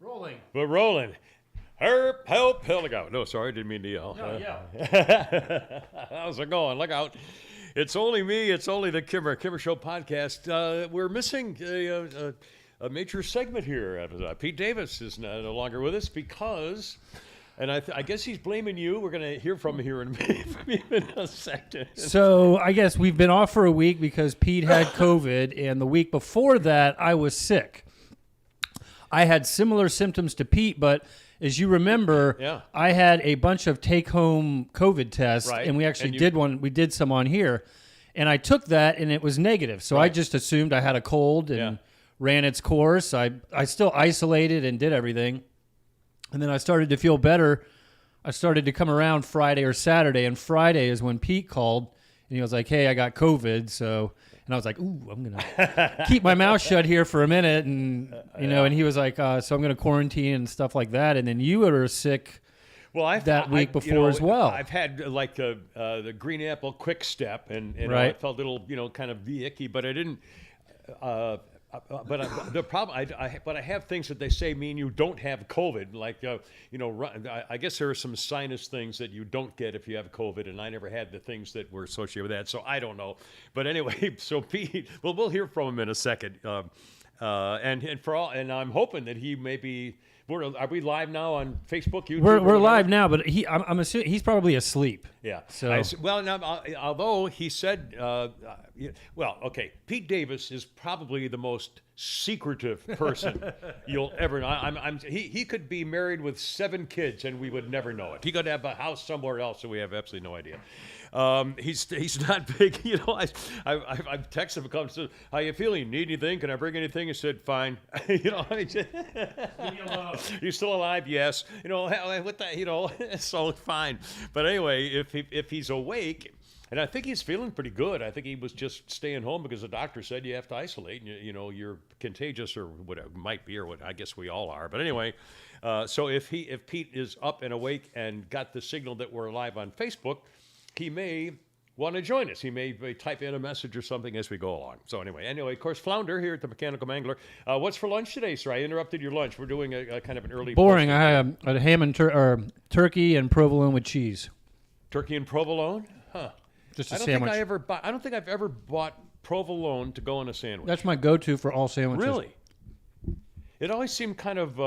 Rolling. We're rolling. Herp, help, go. No, sorry, didn't mean to yell. No, yeah. How's it going? Look out. It's only me. It's only the Kimmer Show podcast. We're missing a major segment here. Pete Davis is no longer with us because, and I guess he's blaming you. We're going to hear from him here in a second. So I guess we've been off for a week because Pete had COVID, and the week before that, I was sick. I had similar symptoms to Pete, but as you remember, I had a bunch of take-home COVID tests, and we actually did one. We did some on here, and I took that, and it was negative. So I just assumed I had a cold and ran its course. I still isolated and did everything, and then I started to feel better. I started to come around Friday or Saturday, and Friday is when Pete called, and he was like, "Hey, I got COVID," so. And I was like, "Ooh, I'm gonna keep my mouth shut here for a minute," and and he was like, "So I'm gonna quarantine and stuff like that." And then you were sick. Well, that week before as well. I've had like the green apple quick step, and I felt a little kind of icky, but I didn't. The problem, I have things that they say mean you don't have COVID. Like, I guess there are some sinus things that you don't get if you have COVID, and I never had the things that were associated with that, so I don't know. But anyway, so Pete, well, we'll hear from him in a second, and I'm hoping that he may be. Are we live now on Facebook? YouTube, we're live now, but I'm assuming he's probably asleep. Yeah. So now, although he said, Pete Davis is probably the most secretive person you'll ever know. He could be married with 7 kids and we would never know it. He could have a house somewhere else and we have absolutely no idea. He's not big, I've texted him and said, "How you feeling? Need anything? Can I bring anything?" He said, "Fine." Leave me alone. You still alive? Yes. What the, so fine. But anyway, if he's awake, and I think he's feeling pretty good. I think he was just staying home because the doctor said you have to isolate, and you're contagious or whatever might be, or what I guess we all are. But anyway, so if Pete is up and awake and got the signal that we're live on Facebook, he may want to join us. He may type in a message or something as we go along. So anyway, of course, Flounder here at the Mechanical Mangler. What's for lunch today, sir? I interrupted your lunch. We're doing a kind of an early. Boring. I had a ham and turkey and provolone with cheese. Turkey and provolone? Huh. Just a sandwich. I don't think I've ever bought provolone to go in a sandwich. That's my go-to for all sandwiches. Really? It always seemed kind of.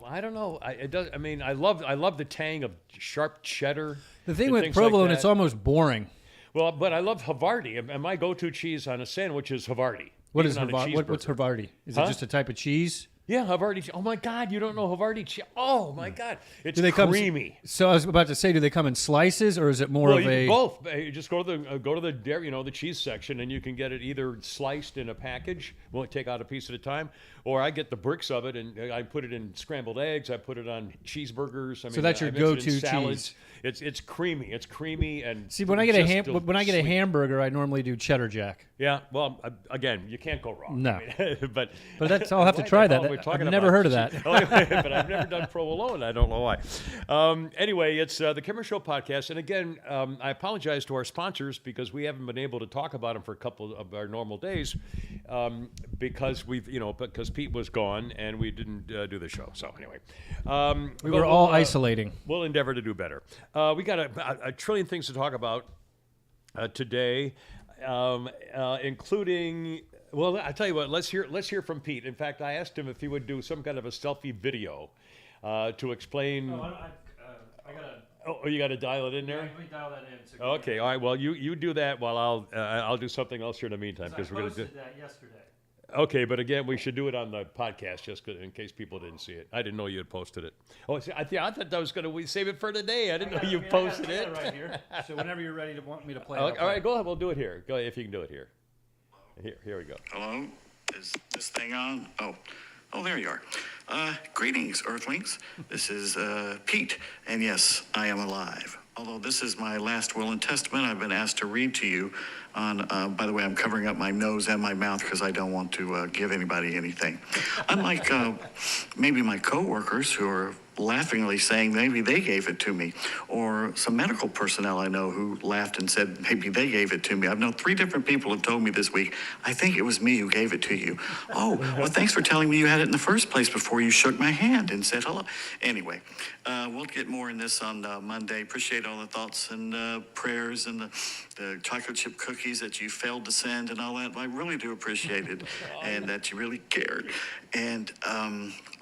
I don't know. It does. I mean, I love the tang of sharp cheddar. The thing with provolone, it's almost boring. Well, but I love Havarti, and my go-to cheese on a sandwich is Havarti. What's Havarti? Is it just a type of cheese? Yeah, Havarti. Oh my God, you don't know Havarti cheese? Oh my God, it's creamy. So I was about to say, do they come in slices, or is it more of a both? You just go to the dairy, the cheese section, and you can get it either sliced in a package. Won't take out a piece at a time, or I get the bricks of it and I put it in scrambled eggs. I put it on cheeseburgers. So that's your go-to cheese. It's creamy. It's creamy and see when I get a hamburger, I normally do cheddar jack. Yeah, well, again, you can't go wrong. No, but that's I'll have to try that. I've never heard of that. But I've never done provolone. I don't know why. Anyway, it's the Kimmer Show podcast, and again, I apologize to our sponsors because we haven't been able to talk about them for a couple of our normal days because because Pete was gone and we didn't do the show. So anyway, we were all isolating. We'll endeavor to do better. We got a trillion things to talk about today, including. Well, I tell you what. Let's hear from Pete. In fact, I asked him if he would do some kind of a selfie video to explain. No, I gotta. Oh, you got to dial it in there. Yeah, let me dial that in. So okay, all right. Well, you do that while I'll do something else here in the meantime because we're gonna do that yesterday. Okay, but again, we should do it on the podcast just in case people didn't see it. I didn't know you had posted it. Oh, see, I thought I was going to save it for today. I didn't know you posted it. Right here. So whenever you're ready to want me to play. All right, go ahead. We'll do it here. Go ahead if you can do it here. Here we go. Hello, is this thing on? Oh, there you are. Greetings, Earthlings. This is Pete, and yes, I am alive. Although this is my last will and testament, I've been asked to read to you on, by the way, I'm covering up my nose and my mouth because I don't want to give anybody anything. Unlike maybe my coworkers who are laughingly saying maybe they gave it to me, or some medical personnel I know who laughed and said maybe they gave it to me. I've known 3 different people have told me this week, I think it was me who gave it to you. Oh, well, thanks for telling me you had it in the first place before you shook my hand and said hello. Anyway, we'll get more in this on Monday. Appreciate all the thoughts and prayers and the chocolate chip cookies that you failed to send and all that. I really do appreciate it, and that you really cared. And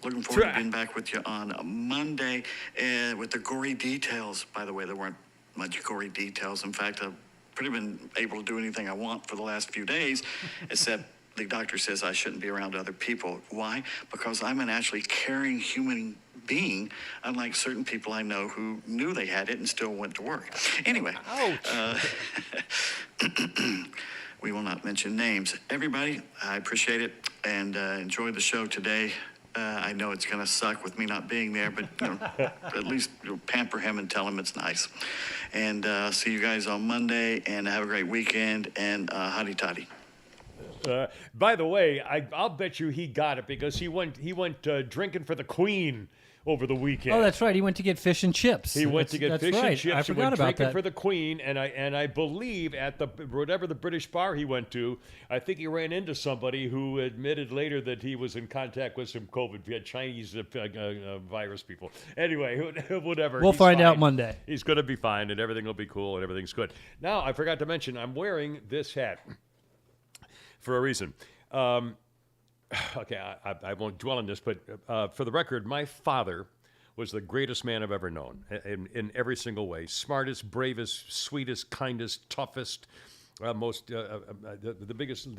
looking forward to being back with you on Monday with the gory details. By the way, there weren't much gory details. In fact, I've pretty been able to do anything I want for the last few days, except the doctor says I shouldn't be around other people. Why? Because I'm an actually caring human being, unlike certain people I know who knew they had it and still went to work. Anyway, we will not mention names. Everybody, I appreciate it and enjoy the show today. I know it's going to suck with me not being there, but at least pamper him and tell him it's nice. And see you guys on Monday, and have a great weekend, and hotty toddy. By the way, I'll bet you he got it because he went drinking for the Queen over the weekend. Oh, that's right. He went to get fish and chips. He went to get fish and chips. I He forgot went about drinking that. for the Queen, and I believe at whatever the British bar he went to, I think he ran into somebody who admitted later that he was in contact with some COVID. He had Chinese virus people. Anyway, whatever. We'll He's find out fine. Monday. He's going to be fine, and everything will be cool, and everything's good. Now, I forgot to mention, I'm wearing this hat for a reason. Okay, I won't dwell on this, but for the record, my father was the greatest man I've ever known in every single way. Smartest, bravest, sweetest, kindest, toughest, the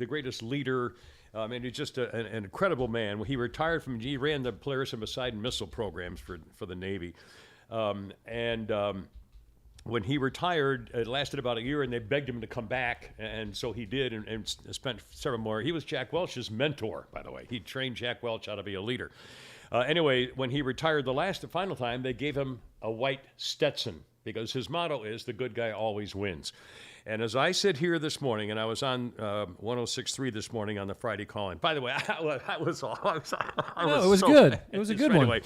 greatest leader. And he's just an incredible man. He retired he ran the Polaris and Poseidon missile programs for the Navy. When he retired, it lasted about a year, and they begged him to come back, and so he did, and spent several more. He was Jack Welch's mentor, by the way. He trained Jack Welch how to be a leader. Anyway, when he retired the final time, they gave him a white Stetson because his motto is "the good guy always wins." And as I sit here this morning, and I was on 106.3 this morning on the Friday call-in. By the way, it was good. It was a good one. Anyway,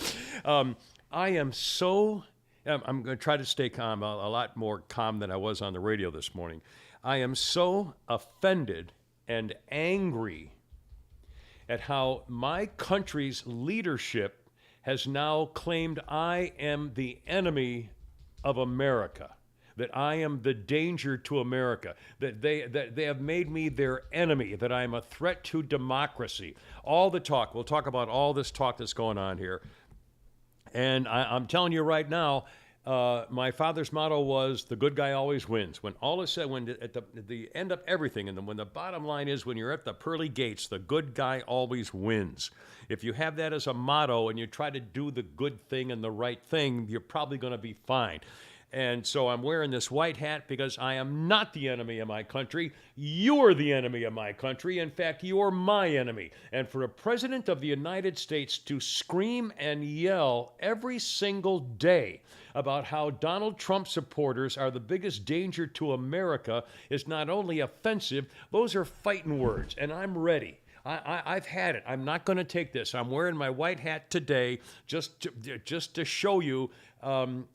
I am so. I'm going to try to stay calm, a lot more calm than I was on the radio this morning. I am so offended and angry at how my country's leadership has now claimed I am the enemy of America, that I am the danger to America, that they have made me their enemy, that I am a threat to democracy. All the talk, we'll talk about all this talk that's going on here. And I'm telling you right now, my father's motto was "the good guy always wins." When all is said, at the end of everything, and when the bottom line is, when you're at the pearly gates, the good guy always wins. If you have that as a motto and you try to do the good thing and the right thing, you're probably going to be fine. And so I'm wearing this white hat because I am not the enemy of my country. You're the enemy of my country. In fact, you're my enemy. And for a president of the United States to scream and yell every single day about how Donald Trump supporters are the biggest danger to America is not only offensive, those are fighting words, and I'm ready. I've had it. I'm not going to take this. I'm wearing my white hat today just to show you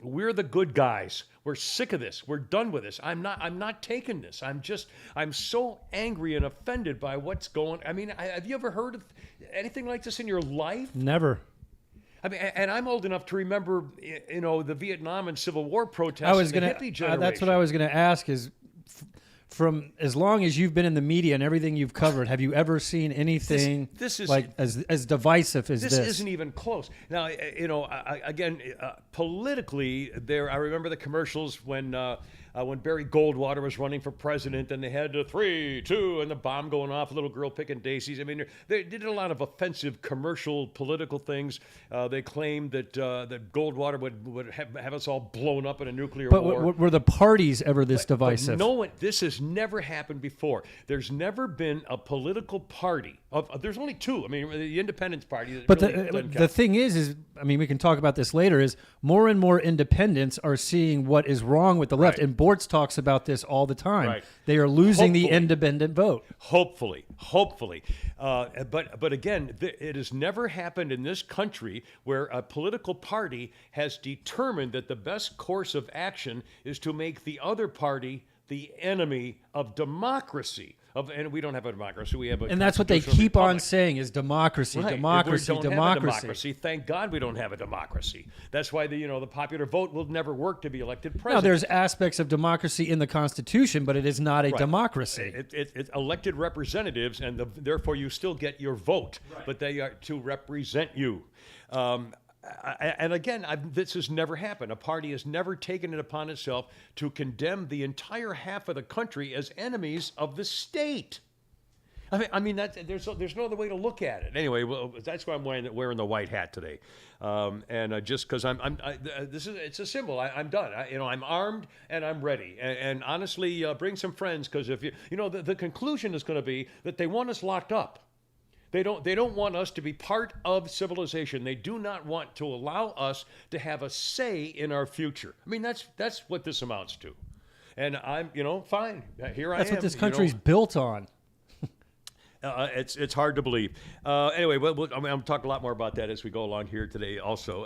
we're the good guys. We're sick of this. We're done with this. I'm not taking this. I'm so angry and offended by what's going. I mean, have you ever heard of anything like this in your life? Never. I mean, and I'm old enough to remember, the Vietnam and Civil War protests. Hippie generation. That's what I was going to ask is, from as long as you've been in the media and everything you've covered, have you ever seen anything this is, like as divisive as this? This isn't even close. Now, again, politically, I remember the commercials when Barry Goldwater was running for president, and they had 3, 2, and the bomb going off, a little girl picking daisies. I mean, they did a lot of offensive commercial political things. They claimed that Goldwater would have us all blown up in a nuclear war. But were the parties ever this divisive? No one. This has never happened before. There's never been a political party There's only two. I mean, the Independence Party. But really the doesn't count. thing is, I mean, we can talk about this later, is more and more independents are seeing what is wrong with the left. Right. And Bortz talks about this all the time. Right. They are losing the Hopefully. independent vote. Hopefully. But again, it has never happened in this country where a political party has determined that the best course of action is to make the other party the enemy of democracy. And we don't have a democracy. We have a And that's what they constitutional keep on republic. saying is democracy, Right. democracy, We don't have a democracy. democracy. Thank God we don't have a democracy. That's why the popular vote will never work to be elected president. Now, there's aspects of democracy in the Constitution, but it is not a democracy. It's elected representatives, and therefore you still get your vote, but they are to represent you. And again, this has never happened. A party has never taken it upon itself to condemn the entire half of the country as enemies of the state. I mean there's no other way to look at it. Anyway, well, that's why I'm wearing the white hat today, and just because it's a symbol. I'm done. I'm armed and I'm ready. And honestly, bring some friends, because if the conclusion is going to be that they want us locked up. They don't want us to be part of civilization. They do not want to allow us to have a say in our future. I mean, that's what this amounts to. And I'm, fine. Here I am. That's what this country's built on. It's hard to believe. Anyway, I'm going to talk a lot more about that as we go along here today also.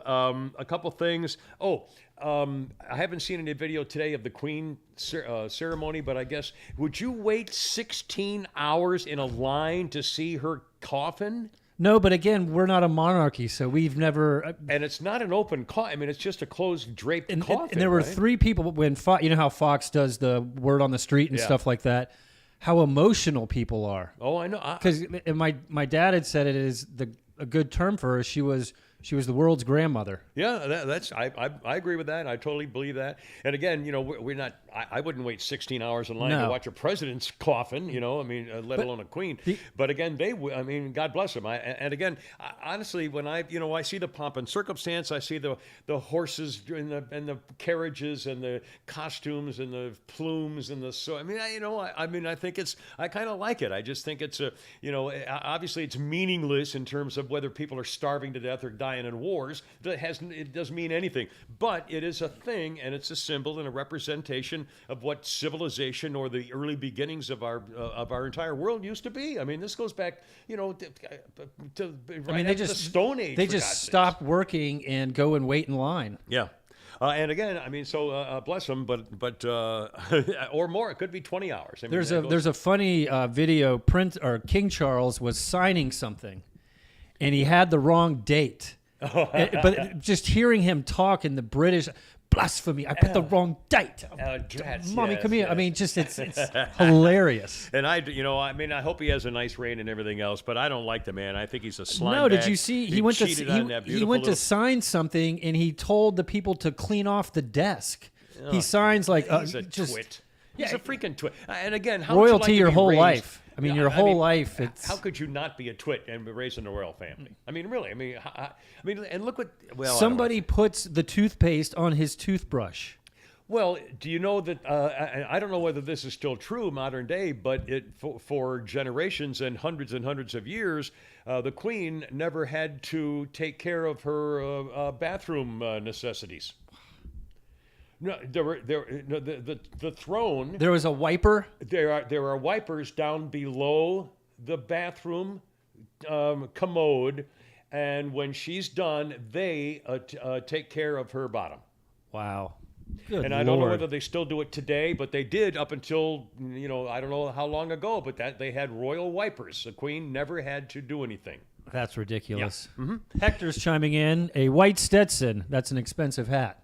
A couple things. I haven't seen any video today of the Queen ceremony, but I guess, would you wait 16 hours in a line to see her coffin? No, but again, we're not a monarchy, so we've never. And it's not an open coffin. I mean, it's just a closed, draped coffin. And there were right? 3 people when you know how Fox does the word on the street and stuff like that. How emotional people are. Oh, I know. Because my dad had said it is a good term for her. She was the world's grandmother. Yeah, I agree with that. I totally believe that. And again, we're not. I wouldn't wait 16 hours in line to watch a president's coffin. Let alone a queen. But again, God bless them. And again, honestly, when I see the pomp and circumstance, I see the horses and the carriages and the costumes and the plumes and I think I kind of like it. I just think it's obviously it's meaningless in terms of whether people are starving to death or dying in wars. It doesn't mean anything. But it is a thing, and it's a symbol and a representation of what civilization or the early beginnings of our entire world used to be. I mean, this goes back, to the Stone Age. They just stop working and go and wait in line. Yeah. And again, bless them, but or more. It could be 20 hours. There's a funny video. King Charles was signing something, and he had the wrong date. But just hearing him talk in the British blasphemy, I put the wrong date. Mommy, come here. I mean, just it's hilarious. And I hope he has a nice reign and everything else, but I don't like the man. I think he's a slime No, bag. did you see he went to sign something and he told the people to clean off the desk. He signs like he's a twit. He's a freaking twit. And again, how royalty would you like to your be whole raised? life. I mean, your whole life. It's how could you not be a twit and be raised in a royal family? I mean, really. I mean, and look what. Well, somebody puts the toothpaste on his toothbrush. Well, do you know that? I don't know whether this is still true modern day, but for generations and hundreds of years, the Queen never had to take care of her bathroom necessities. No, the throne. There was a wiper. There are wipers down below the bathroom commode, and when she's done, they take care of her bottom. Wow. Good and I don't know whether they still do it today, but they did up until I don't know how long ago. But that they had royal wipers. The Queen never had to do anything. That's ridiculous. Yeah. Mm-hmm. Hector's chiming in. A white Stetson. That's an expensive hat.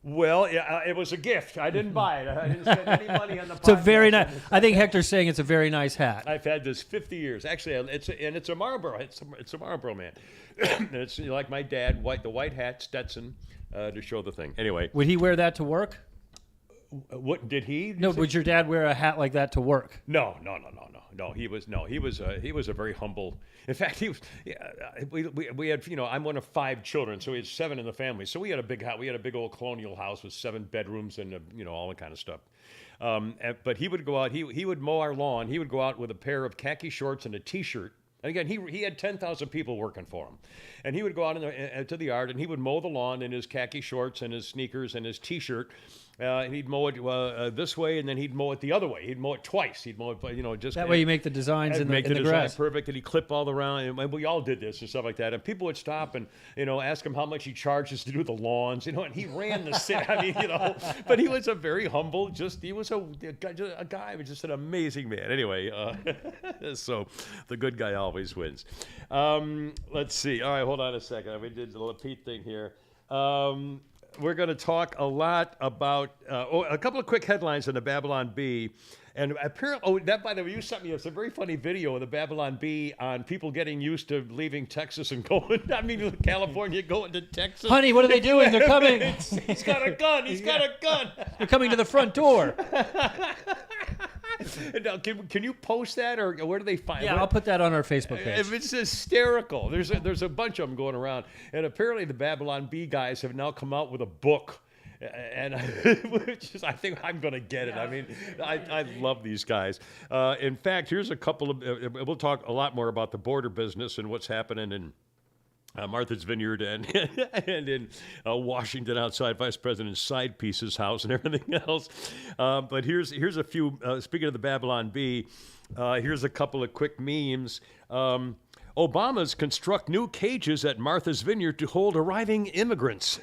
Well, yeah, it was a gift. I didn't buy it. I didn't spend any money on the podcast. It's a very nice. I think Hector's saying it's a very nice hat. I've had this 50 years. Actually, it's a Marlboro. It's a Marlboro man. It's like my dad, the white hat Stetson, to show the thing. Anyway, would he wear that to work? What did he? No, would your dad wear a hat like that to work? No. He was a very humble. In fact, he was. We had I'm one of 5 children, so we had 7 in the family. So we had a big house. We had a big old colonial house with 7 bedrooms and all that kind of stuff. But he would go out. He would mow our lawn. He would go out with a pair of khaki shorts and a T-shirt. And again, he had 10,000 people working for him. And he would go out to the yard, and he would mow the lawn in his khaki shorts and his sneakers and his T-shirt. And he'd mow it this way, and then he'd mow it the other way. He'd mow it twice. He'd mow it, just that way you make the designs in the design grass perfect, and he'd clip all around. And we all did this and stuff like that. And people would stop and ask him how much he charges to do the lawns. And he ran the city. I mean, but he was a very humble. He was a guy, was just an amazing man. Anyway, so the good guy always wins. Let's see. All right, hold on a second. We did the little Pete thing here. We're going to talk a lot about a couple of quick headlines on the Babylon Bee. And apparently, that, by the way, you sent me a very funny video of the Babylon Bee on people getting used to leaving Texas and California, going to Texas. Honey, what are they doing? They're coming. He's got a gun. He's got a gun. They're coming to the front door. Now, can you post that, or where do they find it? Yeah, I'll put that on our Facebook page. It's hysterical. There's a bunch of them going around, and apparently the Babylon Bee guys have now come out with a book, and which is, I think I'm going to get it. I mean, I love these guys. In fact, here's a couple of. We'll talk a lot more about the border business and what's happening in Martha's Vineyard and in Washington outside Vice President Sidepiece's house and everything else. But here's a few, speaking of the Babylon Bee, here's a couple of quick memes. Obama's construct new cages at Martha's Vineyard to hold arriving immigrants.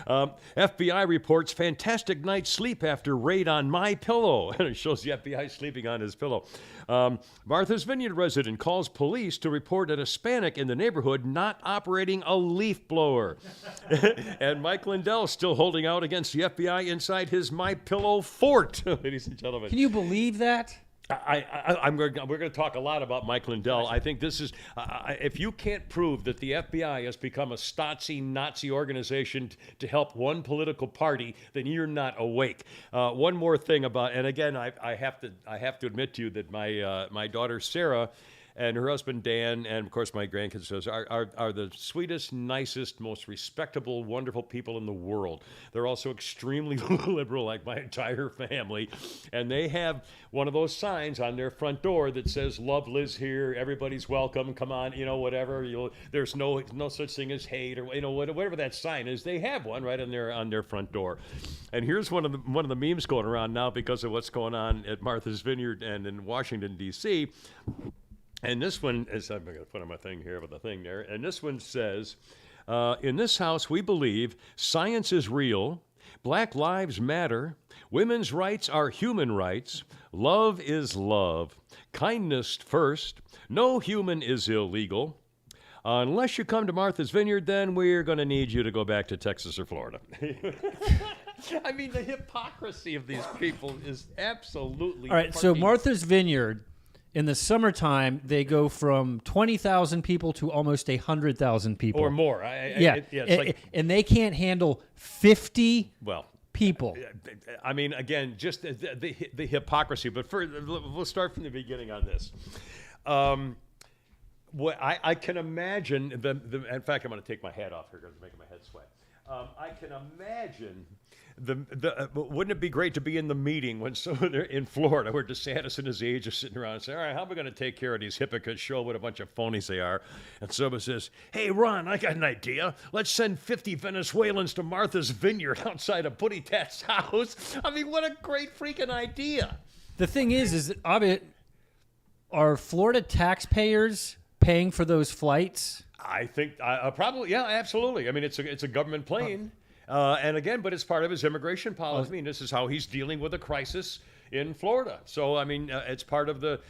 FBI reports fantastic night's sleep after raid on my pillow. And it shows the FBI sleeping on his pillow. Martha's Vineyard resident calls police to report an Hispanic in the neighborhood not operating a leaf blower. And Mike Lindell still holding out against the FBI inside his My Pillow fort, ladies and gentlemen. Can you believe that? We're going to talk a lot about Mike Lindell. I think this is, if you can't prove that the FBI has become a Stasi Nazi organization to help one political party, then you're not awake. One more thing about, and again, I have to admit to you that my daughter Sarah and her husband Dan, and of course my grandkids are the sweetest, nicest, most respectable, wonderful people in the world. They're also extremely liberal, like my entire family, and they have one of those signs on their front door that says "Love lives here. Everybody's welcome. Come on, whatever. There's no such thing as hate, or whatever that sign is. They have one right on their front door." And here's one of the memes going around now because of what's going on at Martha's Vineyard and in Washington D.C. And this one is, I'm going to put on my thing here with the thing there. And this one says, in this house, we believe science is real, Black lives matter, women's rights are human rights, love is love, kindness first, no human is illegal. Unless you come to Martha's Vineyard, then we're going to need you to go back to Texas or Florida. I mean, the hypocrisy of these people is absolutely. All right, so Martha's Vineyard, in the summertime, they go from 20,000 people to almost 100,000 people. Or more. And they can't handle 50 people. I mean, again, just the hypocrisy. But we'll start from the beginning on this. What I can imagine, in fact, I'm going to take my hat off here because it's making my head sweat. I can imagine wouldn't it be great to be in the meeting when they're in Florida where DeSantis and his aides are sitting around and say, all right, how are we going to take care of these hypocrites, show what a bunch of phonies they are? And someone says, hey, Ron, I got an idea. Let's send 50 Venezuelans to Martha's Vineyard outside of Putty Tat's house. I mean, what a great freaking idea. The thing is are Florida taxpayers paying for those flights? I think probably, yeah, absolutely. I mean, it's a government plane. And again, but it's part of his immigration policy. I mean, this is how he's dealing with a crisis in Florida. So, I mean, it's part of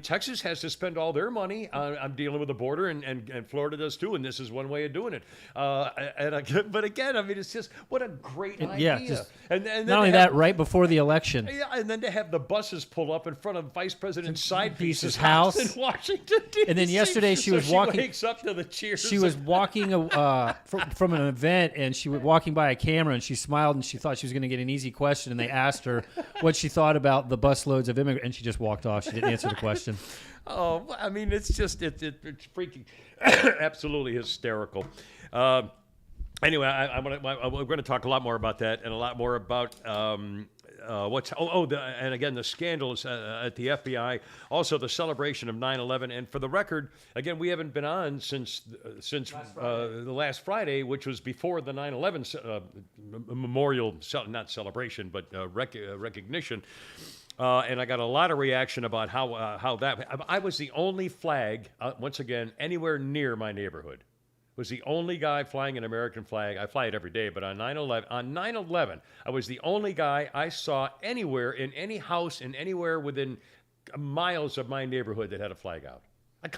Texas has to spend all their money on dealing with the border, and Florida does too, and this is one way of doing it. But again, I mean, it's just, what a great idea. Yeah, and not only that, right before the election. Yeah, and then to have the buses pull up in front of Vice President Sidepiece's house in Washington, D.C. And then yesterday she was walking. She wakes up to the cheers. She was walking from an event, and she was walking by a camera, and she smiled, and she thought she was going to get an easy question, and they asked her what she thought about the busloads of immigrants, and she just walked off. She didn't answer the question. Oh, I mean, it's just it's freaking absolutely hysterical. Anyway, we're going to talk a lot more about that and a lot more about and again, the scandals at the FBI, also the celebration of 9/11. And for the record, again, we haven't been on since the last Friday, which was before the 9/11 memorial, not celebration, but recognition. And I got a lot of reaction about how that. I was the only flag, once again, anywhere near my neighborhood. Was the only guy flying an American flag. I fly it every day, but on 9/11, I was the only guy I saw anywhere in any house and anywhere within miles of my neighborhood that had a flag out.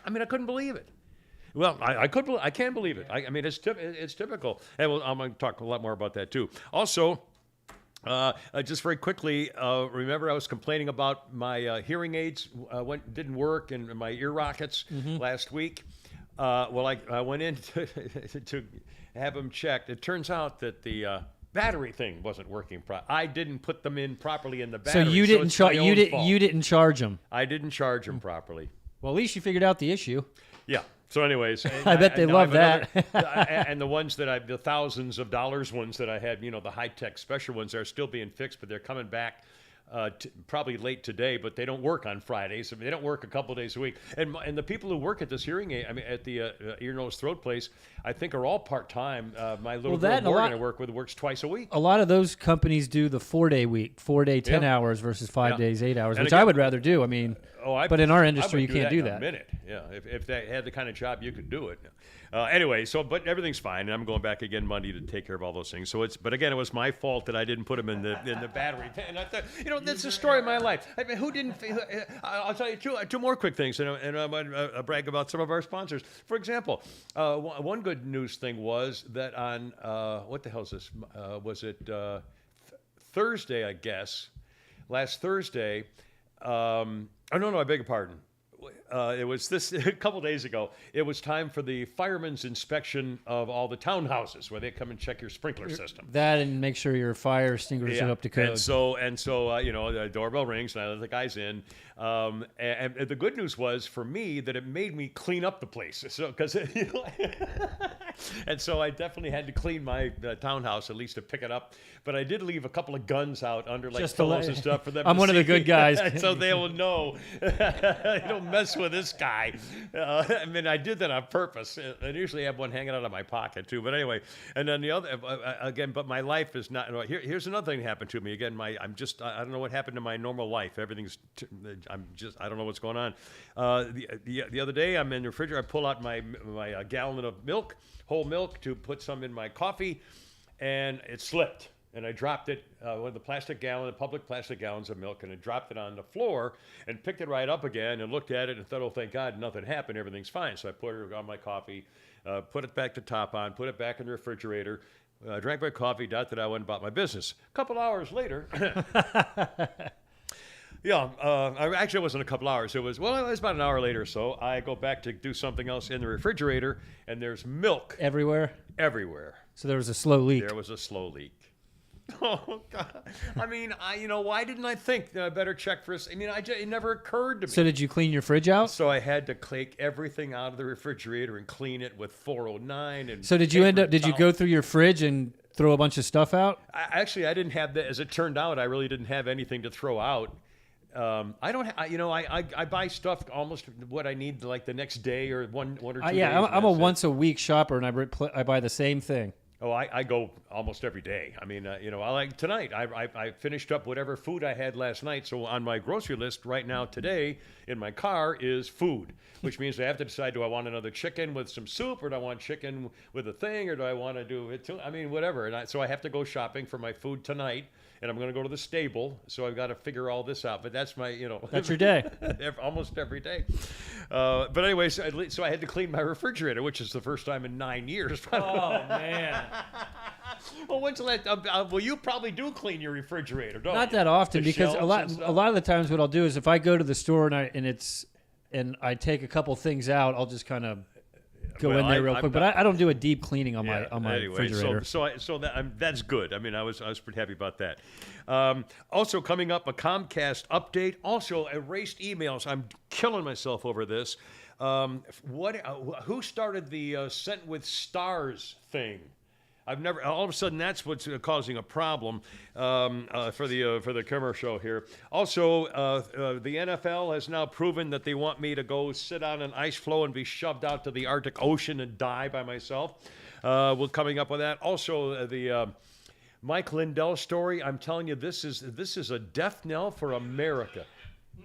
I mean, I couldn't believe it. Well, I can't believe it. I mean, it's typical. And I'm going to talk a lot more about that too. Also. Just very quickly, remember I was complaining about my hearing aids didn't work and my ear rockets last week. Well, I went in to have them checked. It turns out that the battery thing wasn't working. I didn't put them in properly in the battery. So you didn't you didn't charge them. I didn't charge them properly. Well, at least you figured out the issue. Yeah. So, anyways, I bet they love that. And the ones the thousands of dollars ones that I had, the high tech special ones, are still being fixed, but they're coming back probably late today. But they don't work on Fridays. I mean, they don't work a couple days a week. And the people who work at this hearing aid, at the ear, nose, throat place, I think are all part time. My little girl Morgan I work with works twice a week. A lot of those companies do the 4-day week, 4-day 10 hours versus 5 days 8 hours, which again, I would rather do. I mean. But in our industry, you can't do that. In a minute, yeah. If they had the kind of job, you could do it. Anyway, but everything's fine, and I'm going back again Monday to take care of all those things. But again, it was my fault that I didn't put them in the battery. And I thought, that's the story of my life. I mean, who didn't? I'll tell you two more quick things, and I'm going to brag about some of our sponsors. For example, one good news thing was that on what the hell is this? Was it Thursday? I guess last Thursday. Oh, no, I beg your pardon. It was a couple days ago. It was time for the fireman's inspection of all the townhouses, where they come and check your sprinkler system. That and make sure your fire extinguishers are up to code. And so, the doorbell rings and I let the guys in. And the good news was for me that it made me clean up the place. So, and so I definitely had to clean my townhouse at least to pick it up. But I did leave a couple of guns out under like pillows and stuff for them. I'm one of the good guys, so they will know. You don't mess with this guy. I mean, I did that on purpose. I usually have one hanging out of my pocket too. But anyway, and then the other again. But my life is not. Here's another thing that happened to me. Again, I don't know what happened to my normal life. Everything's. I don't know what's going on. The other day, I'm in the refrigerator. I pull out my gallon of milk, whole milk, to put some in my coffee, and it slipped. And I dropped it, one of the public plastic gallons of milk, and I dropped it on the floor and picked it right up again and looked at it and thought, oh, thank God, nothing happened. Everything's fine. So I put it on my coffee, put it back to top on, put it back in the refrigerator, drank my coffee, I went and bought my business. A couple hours later, actually it wasn't a couple hours. It was about an hour later or so. I go back to do something else in the refrigerator, and there's milk. Everywhere? Everywhere. So there was a slow leak. There was a slow leak. Oh, God. I mean, why didn't I think that I better check for this? I mean, it never occurred to me. So did you clean your fridge out? So I had to take everything out of the refrigerator and clean it with 409. And so did you did you go through your fridge and throw a bunch of stuff out? I didn't have that. As it turned out, I really didn't have anything to throw out. I buy stuff almost what I need like the next day or one or 2 days. Yeah, I'm a once a week shopper, and I buy the same thing. Oh, I go almost every day. I mean, I like tonight. I finished up whatever food I had last night. So on my grocery list right now today in my car is food, which means I have to decide, do I want another chicken with some soup, or do I want chicken with a thing, or do I want to do it too? I mean, whatever. And so I have to go shopping for my food tonight, and I'm going to go to the stable. So I've got to figure all this out. But that's my, That's your day. Almost every day. But anyway, so I had to clean my refrigerator, which is the first time in 9 years. Oh, man. Well, when's the last? Well, you probably do clean your refrigerator, don't you? Not that often, because a lot of the times what I'll do is if I go to the store and I take a couple things out, I'll just kind of go in there real quick. But I don't do a deep cleaning on my refrigerator. So that's good. I mean, I was pretty happy about that. Also coming up, a Comcast update. Also erased emails. I'm killing myself over this. Who started the sent with stars thing? I've never. All of a sudden, that's what's causing a problem for the Kimmer Show here. Also, the NFL has now proven that they want me to go sit on an ice floe and be shoved out to the Arctic Ocean and die by myself. We're coming up with that. Also, the Mike Lindell story. I'm telling you, this is a death knell for America.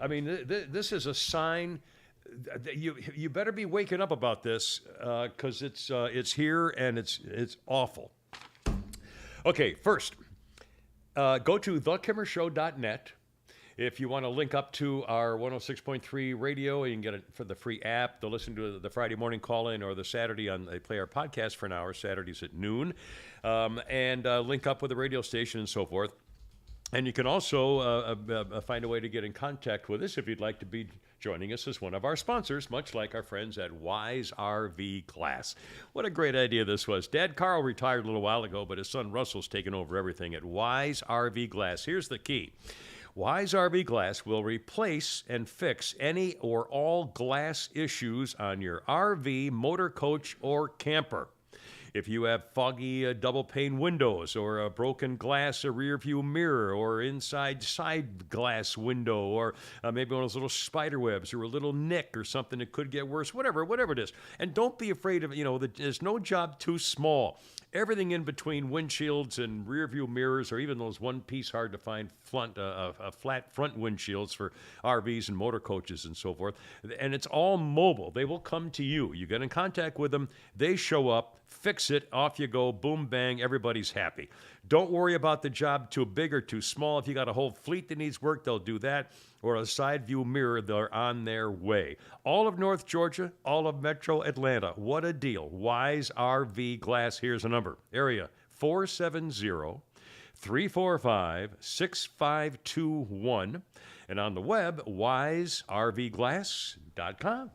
I mean, this is a sign. You better be waking up about this because it's here and it's awful. Okay, first, go to thekimmershow.net. If you want to link up to our 106.3 radio, you can get it for the free app. They'll listen to the Friday morning call-in or the Saturday they play our podcast for an hour, Saturdays at noon, and link up with the radio station and so forth. And you can also find a way to get in contact with us if you'd like to be joining us as one of our sponsors, much like our friends at Wise RV Glass. What a great idea this was. Dad Carl retired a little while ago, but his son Russell's taken over everything at Wise RV Glass. Here's the key. Wise RV Glass will replace and fix any or all glass issues on your RV, motor coach, or camper. If you have foggy double pane windows or a broken glass or rear view mirror or inside side glass window or maybe one of those little spider webs or a little nick or something that could get worse, whatever it is. And don't be afraid of, there's no job too small. Everything in between windshields and rear view mirrors or even those one-piece hard-to-find flat front windshields for RVs and motor coaches and so forth. And it's all mobile. They will come to you. You get in contact with them. They show up, fix it, off you go, boom, bang, everybody's happy. Don't worry about the job too big or too small. If you got a whole fleet that needs work, they'll do that. Or a side view mirror, they're on their way. All of North Georgia, all of Metro Atlanta. What a deal. Wise RV Glass. Here's a number. Area 470-345-6521. And on the web, wiservglass.com.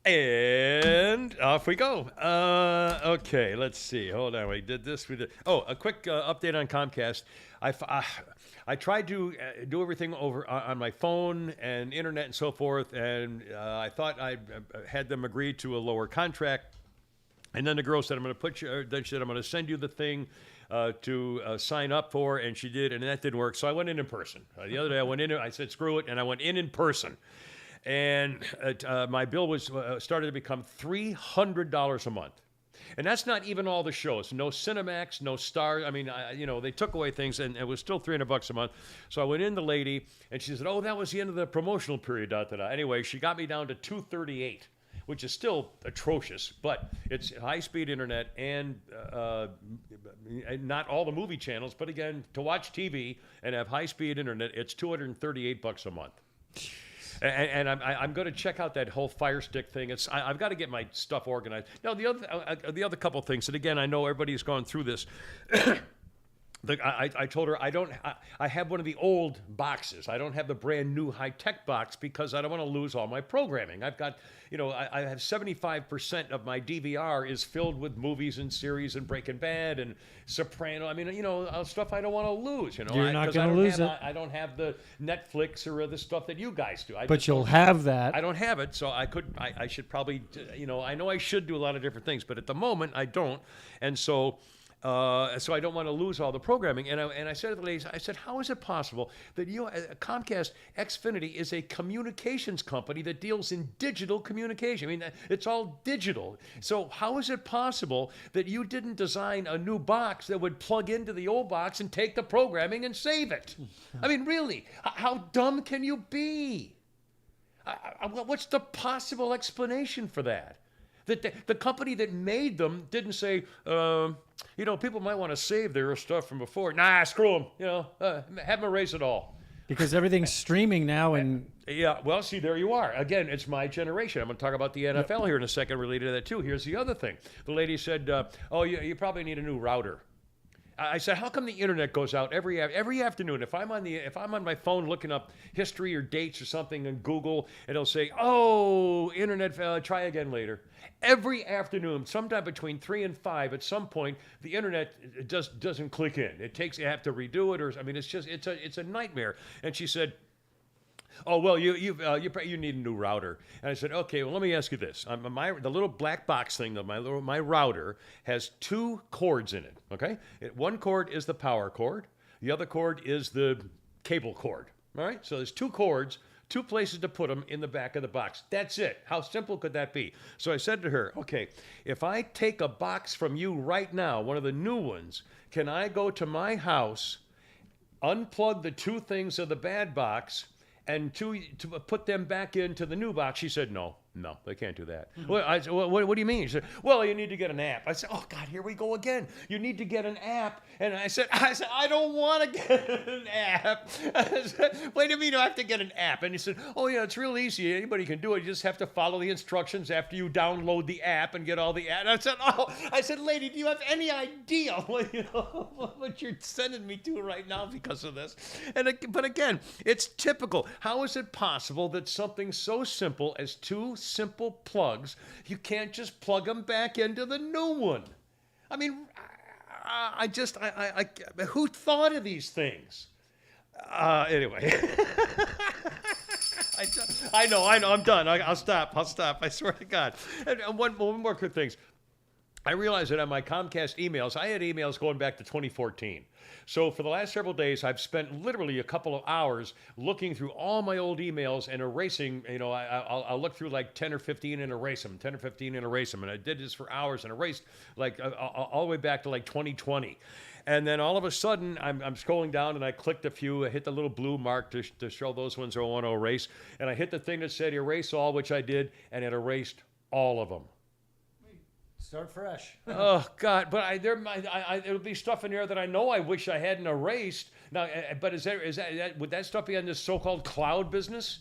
And off we go. Okay, let's see. Hold on. We did this. We did. Oh, a quick update on Comcast. I tried to do everything over on my phone and internet and so forth, and I thought I had them agree to a lower contract. And then the girl said, "I'm going to put you." Then she said, "I'm going to send you the thing to sign up for," and she did, and that didn't work. So I went in person. The other day I went in. I said, "Screw it," and I went in person. And my bill was started to become $300 a month. And that's not even all the shows. No Cinemax, no Star. I mean, they took away things, and it was still $300 a month. So I went in the lady, and she said, "Oh, that was the end of the promotional period." Anyway, she got me down to $238, which is still atrocious. But it's high-speed internet and not all the movie channels. But again, to watch TV and have high-speed internet, it's $238 a month. And I'm going to check out that whole Fire Stick thing. I've got to get my stuff organized. Now, the other couple things, and again, I know everybody's gone through this. I told her I have one of the old boxes. I don't have the brand new high-tech box because I don't want to lose all my programming. I've got, I have 75% of my DVR is filled with movies and series and Breaking Bad and Soprano. I mean, stuff I don't want to lose. You're not going to lose it. I don't have the Netflix or the stuff that you guys do. But you'll have that. I don't have it, so I should probably, I know I should do a lot of different things, but at the moment I don't, and so I don't want to lose all the programming. And I said to the ladies, I said, how is it possible that Comcast Xfinity is a communications company that deals in digital communication? I mean, it's all digital. So how is it possible that you didn't design a new box that would plug into the old box and take the programming and save it? I mean, really, how dumb can you be? What's the possible explanation for that? That the company that made them didn't say, people might want to save their stuff from before. Nah, screw them. Have them erase it all. Because everything's streaming now, and yeah. Well, see, there you are. Again, it's my generation. I'm going to talk about the NFL here in a second, related to that too. Here's the other thing. The lady said, "Oh, you probably need a new router." I said, how come the internet goes out every afternoon? If I'm on my phone looking up history or dates or something on Google, it'll say, "Oh, internet, try again later." Every afternoon, sometime between 3 and 5, at some point, the internet just doesn't click in. You have to redo it, it's a nightmare. And she said, Oh well, you need a new router. And I said, okay, well let me ask you this: the little black box thing that my router has 2 cords in it. Okay, one cord is the power cord, the other cord is the cable cord. All right, so there's 2 cords, 2 places to put them in the back of the box. That's it. How simple could that be? So I said to her, okay, if I take a box from you right now, one of the new ones, can I go to my house, unplug the 2 things of the bad box, and to put them back into the new box? She said, no, they can't do that. Well, I said, what do you mean? She said, well, you need to get an app. I said, oh, God, here we go again. You need to get an app. And I said, I don't want to get an app. I said, what do you mean I have to get an app? And he said, oh, yeah, it's real easy. Anybody can do it. You just have to follow the instructions after you download the app and get all the apps. I said, lady, do you have any idea what you're sending me to right now because of this? But again, it's typical. How is it possible that something so simple as 2 simple plugs, you can't just plug them back into the new one? I mean, who thought of these things? Anyway. I know, I'm done. I'll stop. I swear to God. And one more quick thing. I realized that on my Comcast emails, I had emails going back to 2014. So for the last several days, I've spent literally a couple of hours looking through all my old emails and erasing. I'll look through like 10 or 15 and erase them, 10 or 15 and erase them. And I did this for hours and erased like all the way back to like 2020. And then all of a sudden, I'm scrolling down and I clicked a few. I hit the little blue mark to show those ones I want to erase. And I hit the thing that said erase all, which I did, and it erased all of them. Start fresh. Oh God! But there'll be stuff in there that I know I wish I hadn't erased. Now, but would that stuff be on this so-called cloud business?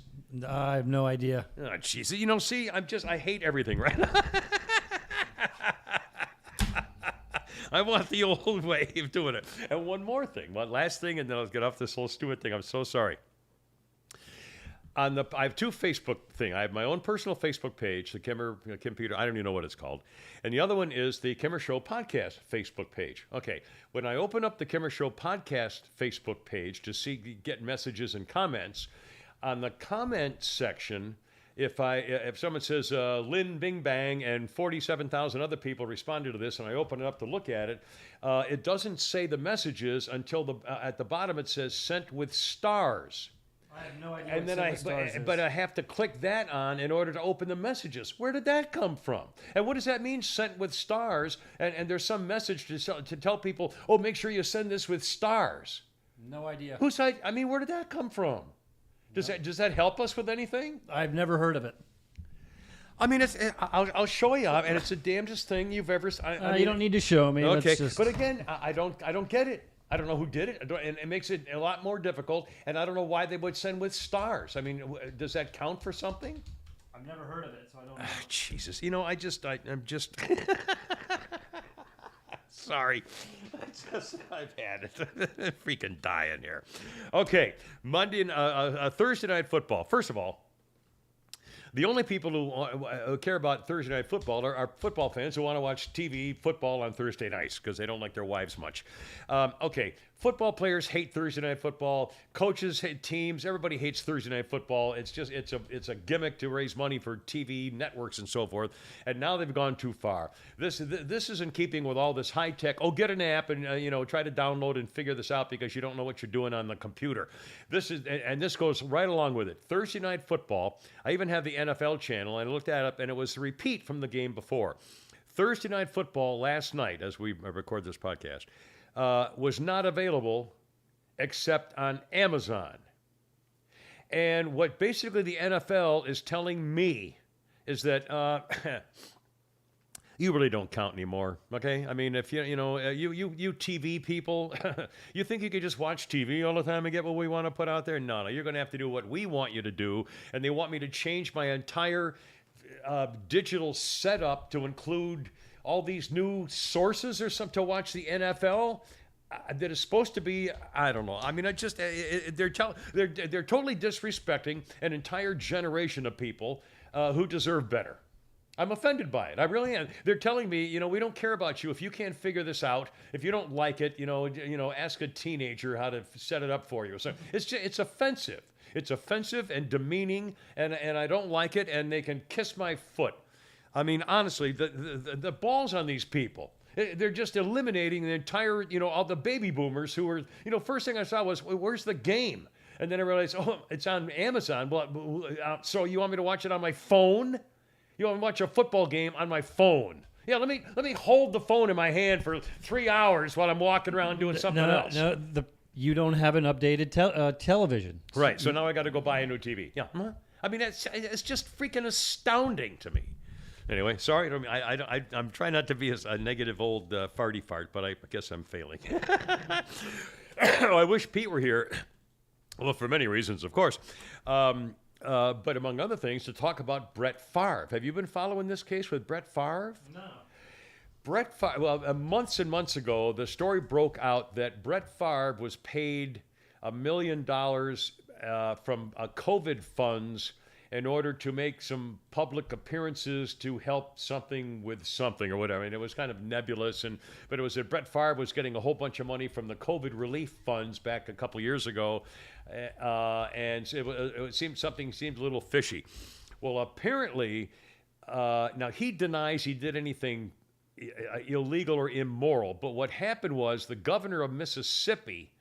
I have no idea. Oh, jeez. See, I hate everything right now. I want the old way of doing it. And one more thing, one last thing, and then I'll get off this whole stupid thing. I'm so sorry. I have 2 Facebook things. I have my own personal Facebook page, the Kimmer Peter. I don't even know what it's called, and the other one is the Kimmer Show podcast Facebook page. Okay, when I open up the Kimmer Show podcast Facebook page to get messages and comments, on the comment section, if someone says Lynn Bing Bang and 47,000 other people responded to this, and I open it up to look at it, it doesn't say the messages until at the bottom it says sent with stars. I have no idea. And then I have to click that on in order to open the messages. Where did that come from? And what does that mean, sent with stars? And there's some message to tell people, oh, make sure you send this with stars. No idea. Where did that come from? Does that help us with anything? I've never heard of it. I mean, I'll show you, and it's the damnedest thing you've ever. You don't need to show me. Okay, but again, I don't get it. I don't know who did it, and it makes it a lot more difficult, and I don't know why they would send with stars. I mean, does that count for something? I've never heard of it, so I don't know. Jesus. I'm just... Sorry. I've had it. Freaking dying here. Okay, Thursday Night Football. First of all, the only people who care about Thursday Night Football are football fans who want to watch TV football on Thursday nights because they don't like their wives much. Okay, football players hate Thursday Night Football. Coaches hate teams. Everybody hates Thursday Night Football. It's a gimmick to raise money for TV networks and so forth. And now they've gone too far. This is in keeping with all this high tech. Oh, get an app and try to download and figure this out because you don't know what you're doing on the computer. This goes right along with it. Thursday Night Football. I even have the NFL channel, and I looked that up, and it was a repeat from the game before. Thursday Night Football last night, as we record this podcast, was not available except on Amazon. And what basically the NFL is telling me is that you really don't count anymore, okay? I mean, if you TV people, you think you could just watch TV all the time and get what we want to put out there? No, you're going to have to do what we want you to do, and they want me to change my entire digital setup to include all these new sources or something to watch the NFL. That is supposed to be, I don't know. I mean, they're totally disrespecting an entire generation of people who deserve better. I'm offended by it. I really am. They're telling me, we don't care about you. If you can't figure this out, if you don't like it, ask a teenager how to set it up for you. So it's offensive. It's offensive and demeaning, and I don't like it, and they can kiss my foot. I mean, honestly, the balls on these people. They're just eliminating the entire, all the baby boomers who were, first thing I saw was, where's the game? And then I realized, it's on Amazon. So you want me to watch it on my phone? You want me to watch a football game on my phone? Yeah, let me hold the phone in my hand for 3 hours while I'm walking around doing something else. No, you don't have an updated television. Right, so now I got to go buy a new TV. Yeah, I mean, it's just freaking astounding to me. Anyway, sorry, I'm trying not to be a negative old farty fart, but I guess I'm failing. I wish Pete were here. Well, for many reasons, of course. But among other things, to talk about Brett Favre. Have you been following this case with Brett Favre? No. Brett Favre, well, months and months ago, the story broke out that Brett Favre was paid $1 million from COVID funds in order to make some public appearances to help something with something or whatever. And it was kind of nebulous, but it was that Brett Favre was getting a whole bunch of money from the COVID relief funds back a couple years ago, and it seemed a little fishy. Well, apparently, now he denies he did anything illegal or immoral, but what happened was the governor of Mississippi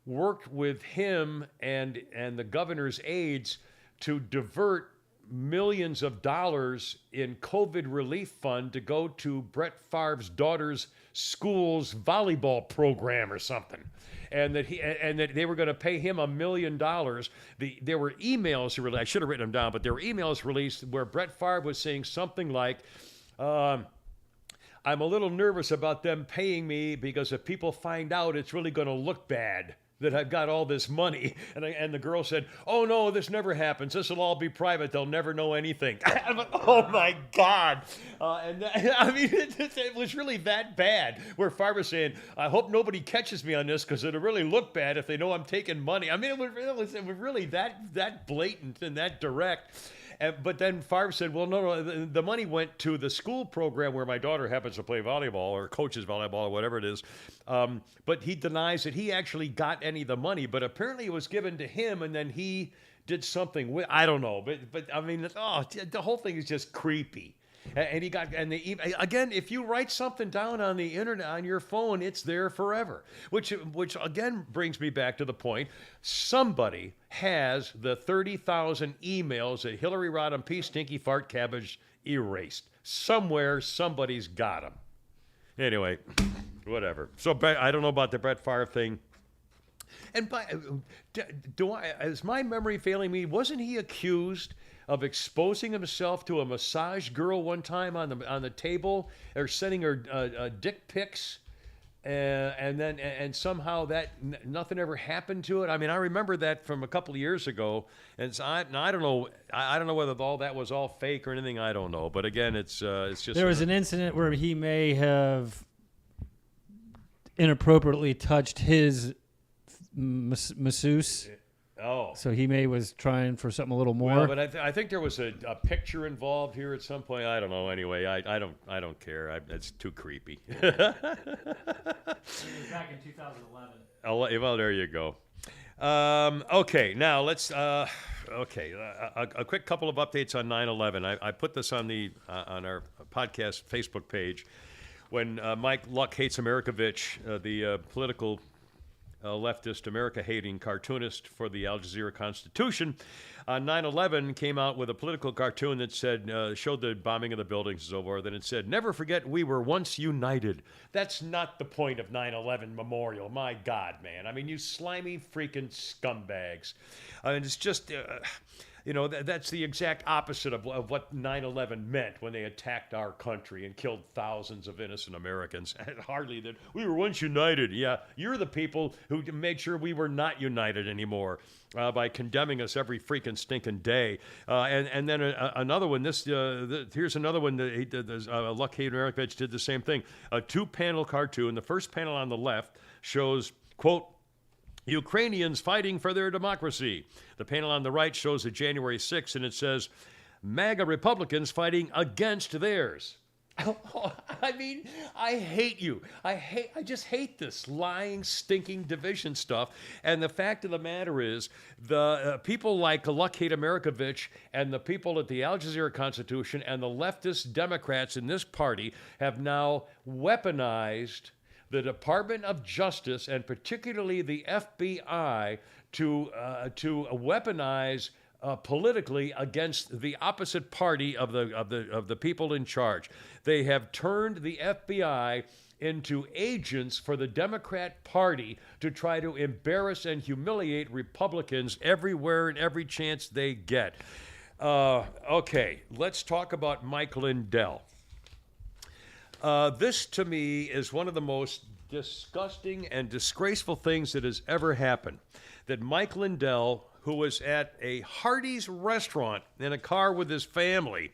worked with him and the governor's aides to divert millions of dollars in COVID relief fund to go to Brett Favre's daughter's school's volleyball program or something. And that they were going to pay him $1 million. There were emails released. I should have written them down, but there were emails released where Brett Favre was saying something like, I'm a little nervous about them paying me because if people find out, it's really going to look bad that I've got all this money. And the girl said, oh, no, this never happens. This will all be private. They'll never know anything. I'm like, oh, my God. It was really that bad, where Favre was saying, I hope nobody catches me on this because it'll really look bad if they know I'm taking money. I mean, it was really that blatant and that direct. But then Favre said, well, no, the money went to the school program where my daughter happens to play volleyball or coaches volleyball or whatever it is. But he denies that he actually got any of the money. But apparently it was given to him, and then he did something with, I don't know. But I mean, the whole thing is just creepy. Again, if you write something down on the internet on your phone, it's there forever. Which again brings me back to the point: somebody has the 30,000 emails that Hillary Rodham P. Stinky Fart Cabbage erased. Somewhere, somebody's got them. Anyway, whatever. So I don't know about the Brett Favre thing. And is my memory failing me? Wasn't he accused of exposing himself to a massage girl one time on the table, or sending her dick pics, and somehow that nothing ever happened to it? I mean, I remember that from a couple of years ago, and so I don't know whether all that was all fake or anything. I don't know, but again, it's just there was an incident where he may have inappropriately touched his masseuse. Oh, so he was trying for something a little more. Well, but I think there was a picture involved here at some point. I don't know. Anyway, I don't care. It's too creepy. It was back in 2011. Well, there you go. Okay, now let's. A quick couple of updates on 9/11. I put this on our podcast Facebook page when Mike Luck Hates Americavich, the political leftist, America-hating cartoonist for the Al Jazeera Constitution, on 9/11 came out with a political cartoon that said, showed the bombing of the buildings and so forth, and it said, never forget we were once united. That's not the point of 9/11 Memorial. My God, man. I mean, you slimy freaking scumbags. And it's just... that's the exact opposite of what 9/11 meant when they attacked our country and killed thousands of innocent Americans. Hardly that we were once united. Yeah, you're the people who made sure we were not united anymore by condemning us every freaking stinking day. And then another one. Here's another one that Luck Hated Americavich did the same thing. A 2-panel cartoon. The first panel on the left shows, quote, Ukrainians fighting for their democracy. The panel on the right shows a January 6th, and it says, MAGA Republicans fighting against theirs. I mean, I hate you. I just hate this lying, stinking division stuff. And the fact of the matter is, the people like Luckade Amerikovich and the people at the Al Jazeera Constitution and the leftist Democrats in this party have now weaponized the Department of Justice and particularly the FBI to weaponize politically against the opposite party of the people in charge. They have turned the FBI into agents for the Democrat Party to try to embarrass and humiliate Republicans everywhere and every chance they get. Okay, let's talk about Mike Lindell. This, to me, is one of the most disgusting and disgraceful things that has ever happened. That Mike Lindell, who was at a Hardee's restaurant in a car with his family,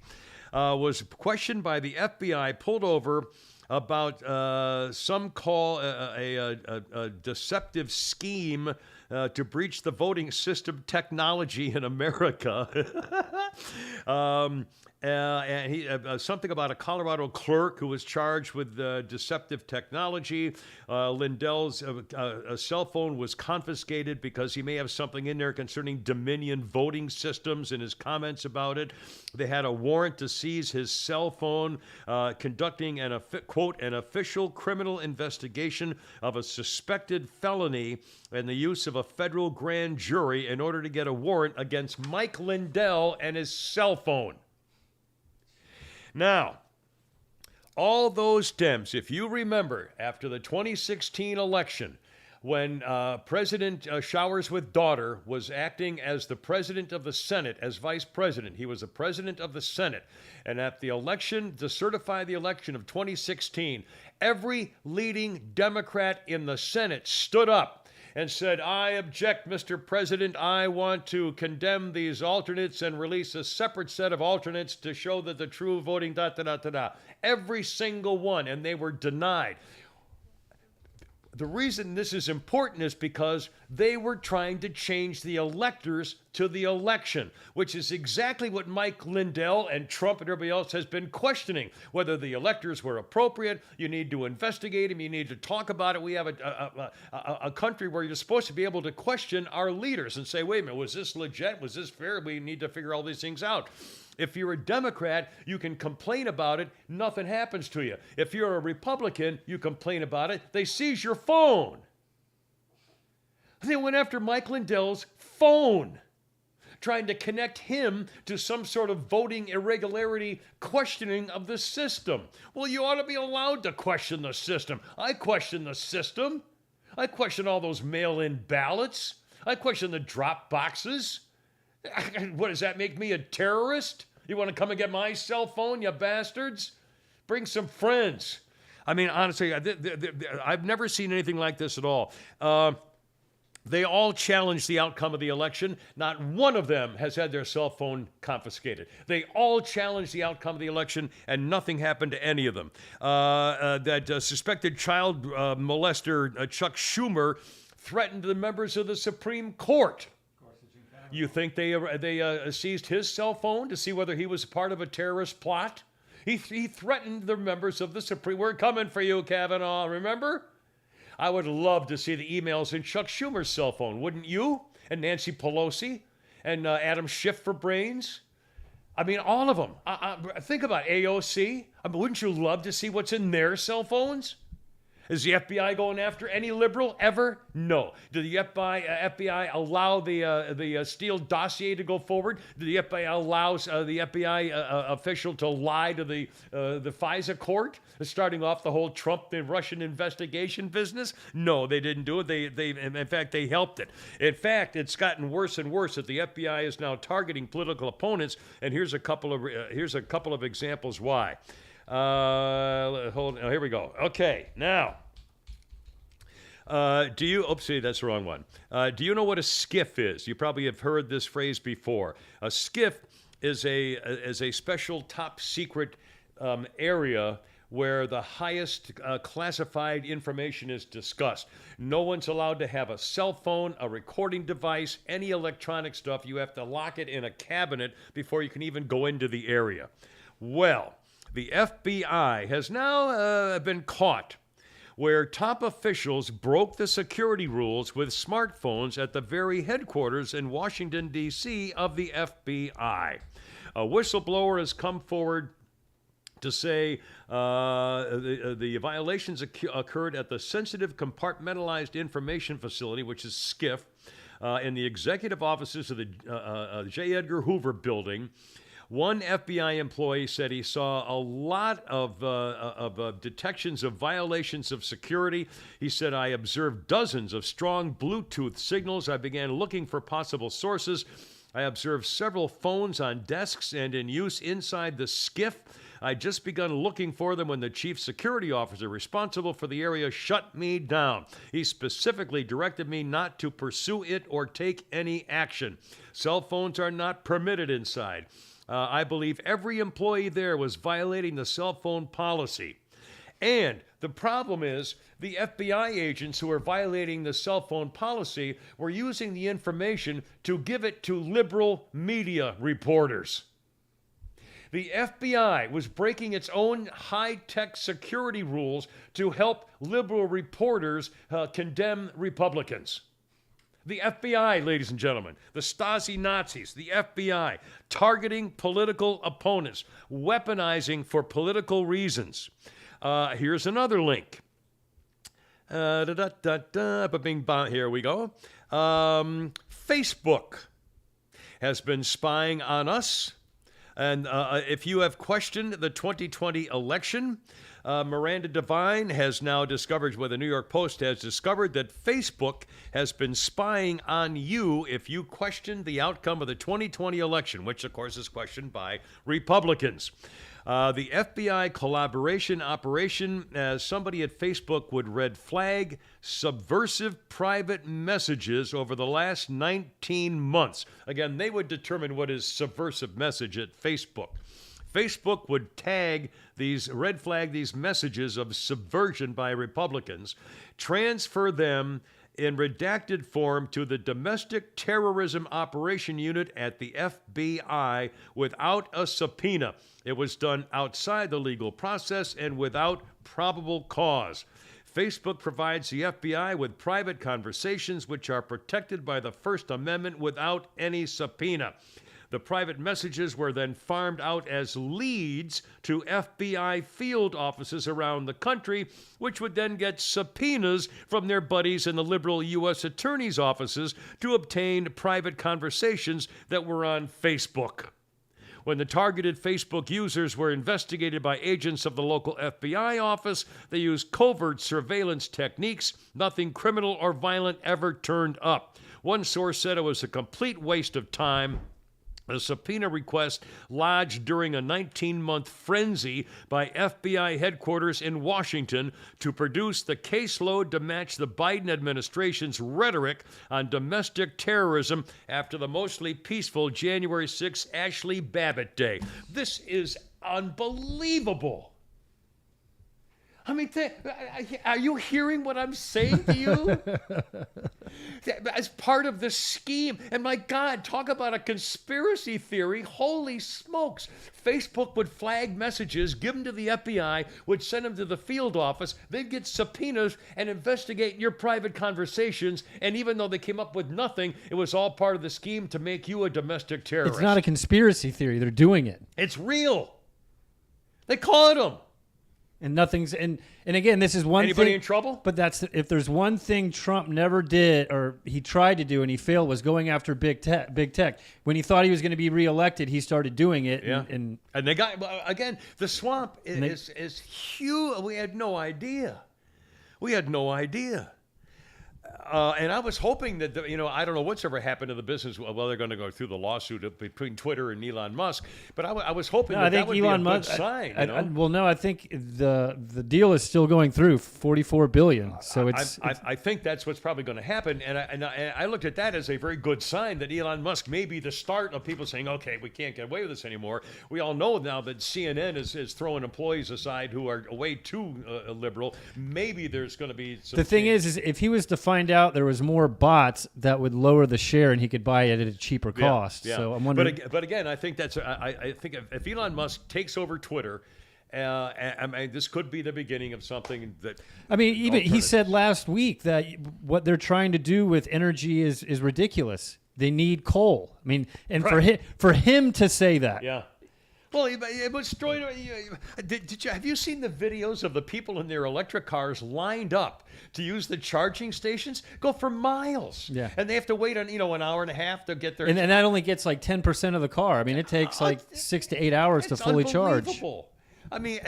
was questioned by the FBI, pulled over about some call a deceptive scheme to breach the voting system technology in America. And he something about a Colorado clerk who was charged with deceptive technology. Lindell's cell phone was confiscated because he may have something in there concerning Dominion voting systems and his comments about it. They had a warrant to seize his cell phone, conducting an official criminal investigation of a suspected felony and the use of a federal grand jury in order to get a warrant against Mike Lindell and his cell phone. Now, all those Dems, if you remember, after the 2016 election, when President Showers with daughter was acting as the president of the Senate, as vice president, he was the president of the Senate. And at the election, to certify the election of 2016, every leading Democrat in the Senate stood up and said, I object, Mr. President. I want to condemn these alternates and release a separate set of alternates to show that the true voting, Every single one, and they were denied. The reason this is important is because they were trying to change the electors to the election, which is exactly what Mike Lindell and Trump and everybody else has been questioning, whether the electors were appropriate. You need to investigate them. You need to talk about it. We have a country where you're supposed to be able to question our leaders and say, wait a minute, was this legit? Was this fair? We need to figure all these things out. If you're a Democrat, you can complain about it. Nothing happens to you. If you're a Republican, you complain about it. They seize your phone. They went after Mike Lindell's phone, trying to connect him to some sort of voting irregularity questioning of the system. Well, you ought to be allowed to question the system. I question the system. I question all those mail-in ballots. I question the drop boxes. What, does that make me a terrorist? You want to come and get my cell phone, you bastards? Bring some friends. I mean, honestly, I've never seen anything like this at all. They all challenged the outcome of the election. Not one of them has had their cell phone confiscated. They all challenged the outcome of the election, and nothing happened to any of them. That suspected child molester Chuck Schumer threatened the members of the Supreme Court. You think they seized his cell phone to see whether he was part of a terrorist plot? He threatened the members of the Supreme. We're coming for you, Kavanaugh. Remember? I would love to see the emails in Chuck Schumer's cell phone, wouldn't you? And Nancy Pelosi and Adam Schiff for brains. I mean, all of them. Think about AOC. I mean, wouldn't you love to see what's in their cell phones? Is the FBI going after any liberal ever? No. Did the FBI allow the Steele dossier to go forward? Did the FBI allow the FBI official to lie to the FISA court, starting off the whole Trump and Russian investigation business? No, they didn't do it. They in fact, they helped it. In fact, it's gotten worse and worse that the FBI is now targeting political opponents. And here's a couple of examples why. Here we go. Okay, now, that's the wrong one. Do you know what a SCIF is? You probably have heard this phrase before. A SCIF is a special top secret area where the highest classified information is discussed. No one's allowed to have a cell phone, a recording device, any electronic stuff. You have to lock it in a cabinet before you can even go into the area. Well, the FBI has now been caught where top officials broke the security rules with smartphones at the very headquarters in Washington, D.C. of the FBI. A whistleblower has come forward to say the violations occurred at the Sensitive Compartmentalized Information Facility, which is SCIF, in the executive offices of the J. Edgar Hoover building. One FBI employee said he saw a lot of detections of violations of security. He said, I observed dozens of strong Bluetooth signals. I began looking for possible sources. I observed several phones on desks and in use inside the SCIF. I'd just begun looking for them when the chief security officer responsible for the area shut me down. He specifically directed me not to pursue it or take any action. Cell phones are not permitted inside. I believe every employee there was violating the cell phone policy. And the problem is the FBI agents who are violating the cell phone policy were using the information to give it to liberal media reporters. The FBI was breaking its own high-tech security rules to help liberal reporters condemn Republicans. The FBI, ladies and gentlemen, the Stasi Nazis, the FBI, targeting political opponents, weaponizing for political reasons. Here's another link. Here we go. Facebook has been spying on us. And if you have questioned the 2020 election, Miranda Devine has now discovered, the New York Post has discovered, that Facebook has been spying on you if you question the outcome of the 2020 election, which, of course, is questioned by Republicans. The FBI collaboration operation, as somebody at Facebook would red flag subversive private messages over the last 19 months. Again, they would determine what is subversive message at Facebook. Facebook would red flag these messages of subversion by Republicans, transfer them in redacted form to the Domestic Terrorism Operation Unit at the FBI without a subpoena. It was done outside the legal process and without probable cause. Facebook provides the FBI with private conversations which are protected by the First Amendment without any subpoena. The private messages were then farmed out as leads to FBI field offices around the country, which would then get subpoenas from their buddies in the liberal U.S. attorney's offices to obtain private conversations that were on Facebook. When the targeted Facebook users were investigated by agents of the local FBI office, they used covert surveillance techniques. Nothing criminal or violent ever turned up. One source said it was a complete waste of time. A subpoena request lodged during a 19-month frenzy by FBI headquarters in Washington to produce the caseload to match the Biden administration's rhetoric on domestic terrorism after the mostly peaceful January 6 Ashley Babbitt Day. This is unbelievable. I mean, are you hearing what I'm saying to you? As part of the scheme. And my God, talk about a conspiracy theory. Holy smokes. Facebook would flag messages, give them to the FBI, would send them to the field office. They'd get subpoenas and investigate your private conversations. And even though they came up with nothing, it was all part of the scheme to make you a domestic terrorist. It's not a conspiracy theory. They're doing it. It's real. They caught them. And nothing's and again, this is one thing. Anybody in trouble? But if there's one thing Trump never did, or he tried to do and he failed, was going after big tech. When he thought he was going to be reelected, he started doing it. Yeah. And they got, again, the swamp is huge. We had no idea. And I was hoping that, I don't know what's ever happened to the business. Well, they're going to go through the lawsuit between Twitter and Elon Musk. But I was hoping that would Elon be a Musk, good sign. No, I think the deal is still going through, $44 billion. So I think that's what's probably going to happen. And I looked at that as a very good sign that Elon Musk may be the start of people saying, okay, we can't get away with this anymore. We all know now that CNN is throwing employees aside who are way too liberal. Maybe there's going to be some The thing is if he was to find out there was more bots, that would lower the share and he could buy it at a cheaper cost. Yeah. So I'm wondering. But again, I think I think if Elon Musk takes over Twitter, I mean, this could be the beginning of something that. I mean, even he said last week that what they're trying to do with energy is ridiculous. They need coal. I mean, and for him to say that. Yeah. Well, it was destroyed. Have you seen the videos of the people in their electric cars lined up to use the charging stations? Go for miles. Yeah. And they have to wait an hour and a half to get their. And that only gets like 10% of the car. I mean, it takes like 6 to 8 hours to fully charge. I mean,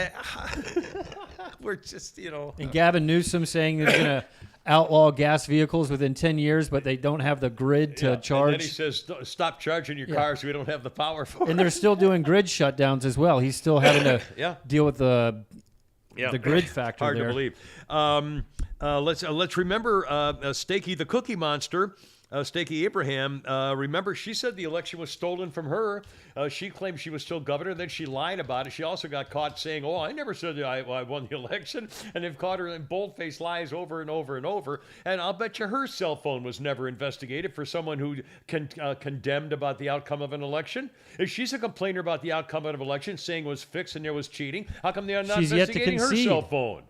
we're just, And Gavin Newsom saying he's going to outlaw gas vehicles within 10 years, but they don't have the grid to charge. And then he says, stop charging your cars. We don't have the power for it. And they're still doing grid shutdowns as well. He's still having to deal with the grid factor. Hard there. to believe. Let's remember Stakey the Cookie Monster. Stakey Abraham, remember, she said the election was stolen from her. She claimed she was still governor. Then she lied about it. She also got caught saying, I never said that I won the election. And they've caught her in bold-faced lies over and over and over. And I'll bet you her cell phone was never investigated for someone who condemned about the outcome of an election. If she's a complainer about the outcome of an election, saying it was fixed and there was cheating, how come they're not investigating her cell phone?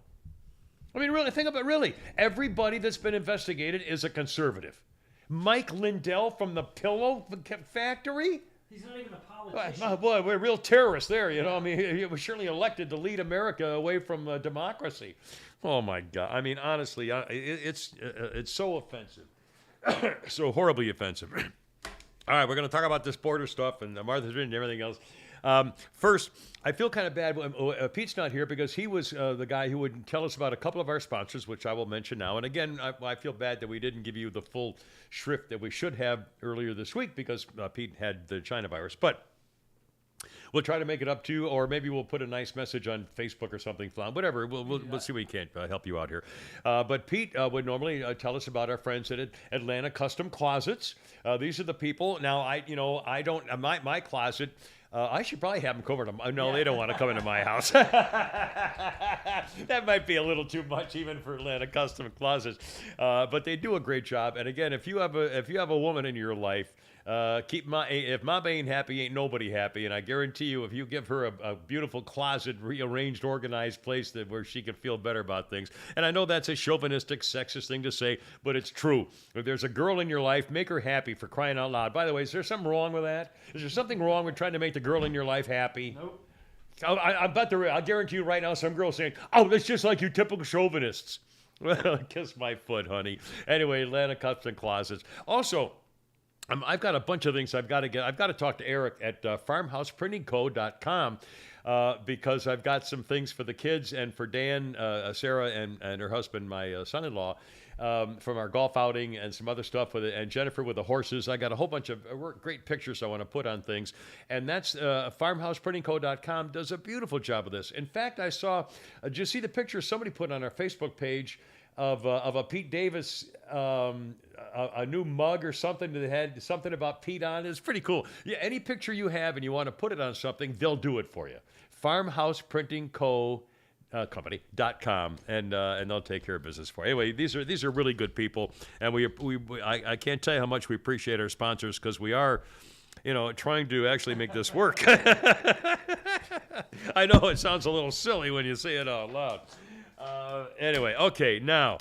I mean, really, think about it. Really, everybody that's been investigated is a conservative. Mike Lindell from the Pillow Factory? He's not even a politician. Oh, boy, we're real terrorists there, I mean, he was surely elected to lead America away from democracy. Oh, my God. I mean, honestly, it's so offensive. So horribly offensive. All right, we're going to talk about this border stuff and Martha's Vineyard and everything else. First, I feel kind of bad. Pete's not here because he was the guy who would tell us about a couple of our sponsors, which I will mention now. And again, I feel bad that we didn't give you the full shrift that we should have earlier this week because Pete had the China virus. But we'll try to make it up to you, or maybe we'll put a nice message on Facebook or something. Whatever. We'll see if we can't help you out here. But Pete would normally tell us about our friends at Atlanta Custom Closets. These are the people. Now, I don't my closet. I should probably have them come over to. No, they don't want to come into my house. That might be a little too much even for Atlanta Custom Closets, but they do a great job. And again, if you have a woman in your life, if Mama ain't happy, ain't nobody happy. And I guarantee you, if you give her a beautiful closet, rearranged, organized place where she can feel better about things. And I know that's a chauvinistic, sexist thing to say, but it's true. If there's a girl in your life, make her happy, for crying out loud. By the way, is there something wrong with that? Is there something wrong with trying to make the girl in your life happy? Nope. I guarantee you right now, some girl's saying, "Oh, that's just like you typical chauvinists." Well, kiss my foot, honey. Anyway, Atlanta Custom Closets. Also, I've got a bunch of things I've got to get. I've got to talk to Eric at farmhouseprintingco.com because I've got some things for the kids and for Dan, Sarah, and her husband, my son-in-law, from our golf outing and some other stuff with it, and Jennifer with the horses. I got a whole bunch of great pictures I want to put on things, and that's farmhouseprintingco.com does a beautiful job of this. In fact, I saw, did you see the picture somebody put on our Facebook page of a Pete Davis, a new mug or something that had something about Pete on it? It's pretty cool. Yeah, any picture you have and you want to put it on something, they'll do it for you. Farmhouseprintingco.com company.com and they'll take care of business for you. Anyway, these are really good people, and I can't tell you how much we appreciate our sponsors, because we are trying to actually make this work. I know it sounds a little silly when you say it out loud. Anyway, okay, now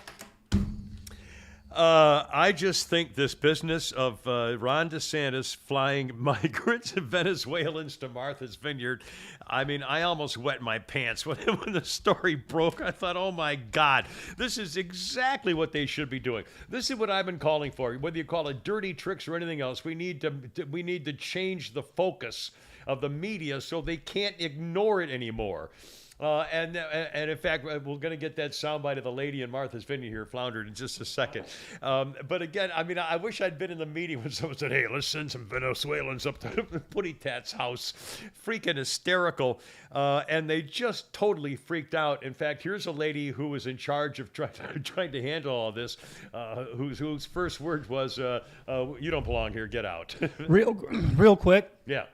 I just think this business of Ron DeSantis flying migrants and Venezuelans to Martha's Vineyard, I mean, I almost wet my pants when the story broke. I thought, oh my God, this is exactly what they should be doing. This is what I've been calling for. Whether you call it dirty tricks or anything else, we need to change the focus of the media so they can't ignore it anymore. And in fact, we're going to get that soundbite of the lady in Martha's Vineyard here floundered in just a second. But again, I mean, I wish I'd been in the meeting when someone said, "Hey, let's send some Venezuelans up to Putty Tat's house." Freaking hysterical. And they just totally freaked out. In fact, here's a lady who was in charge of trying to handle all this, whose first word was, "You don't belong here, get out." Real quick. Yeah.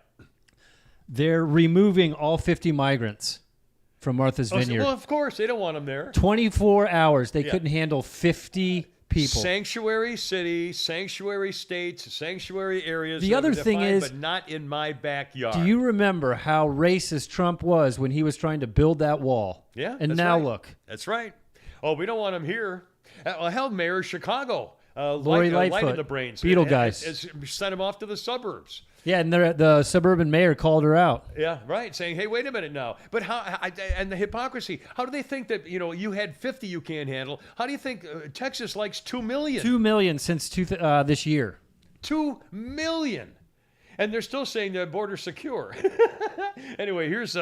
They're removing all 50 migrants from Martha's Vineyard. Well, of course, they don't want them there. 24 hours. They couldn't handle 50 people. Sanctuary city, sanctuary states, sanctuary areas. The other thing is, but not in my backyard. do you remember how racist Trump was when he was trying to build that wall? Yeah. And that's now right. look. That's right. Oh, we don't want him here. Hell, Mayor of Chicago. Lori light in Lightfoot, the brains. Beetle guys. Sent him off to the suburbs. Yeah, and the suburban mayor called her out. Yeah, right. Saying, "Hey, wait a minute now." But and the hypocrisy. How do they think that you had 50 you can't handle? How do you think Texas likes 2 million? 2 million since this year. 2 million, and they're still saying the border's secure. Anyway, here's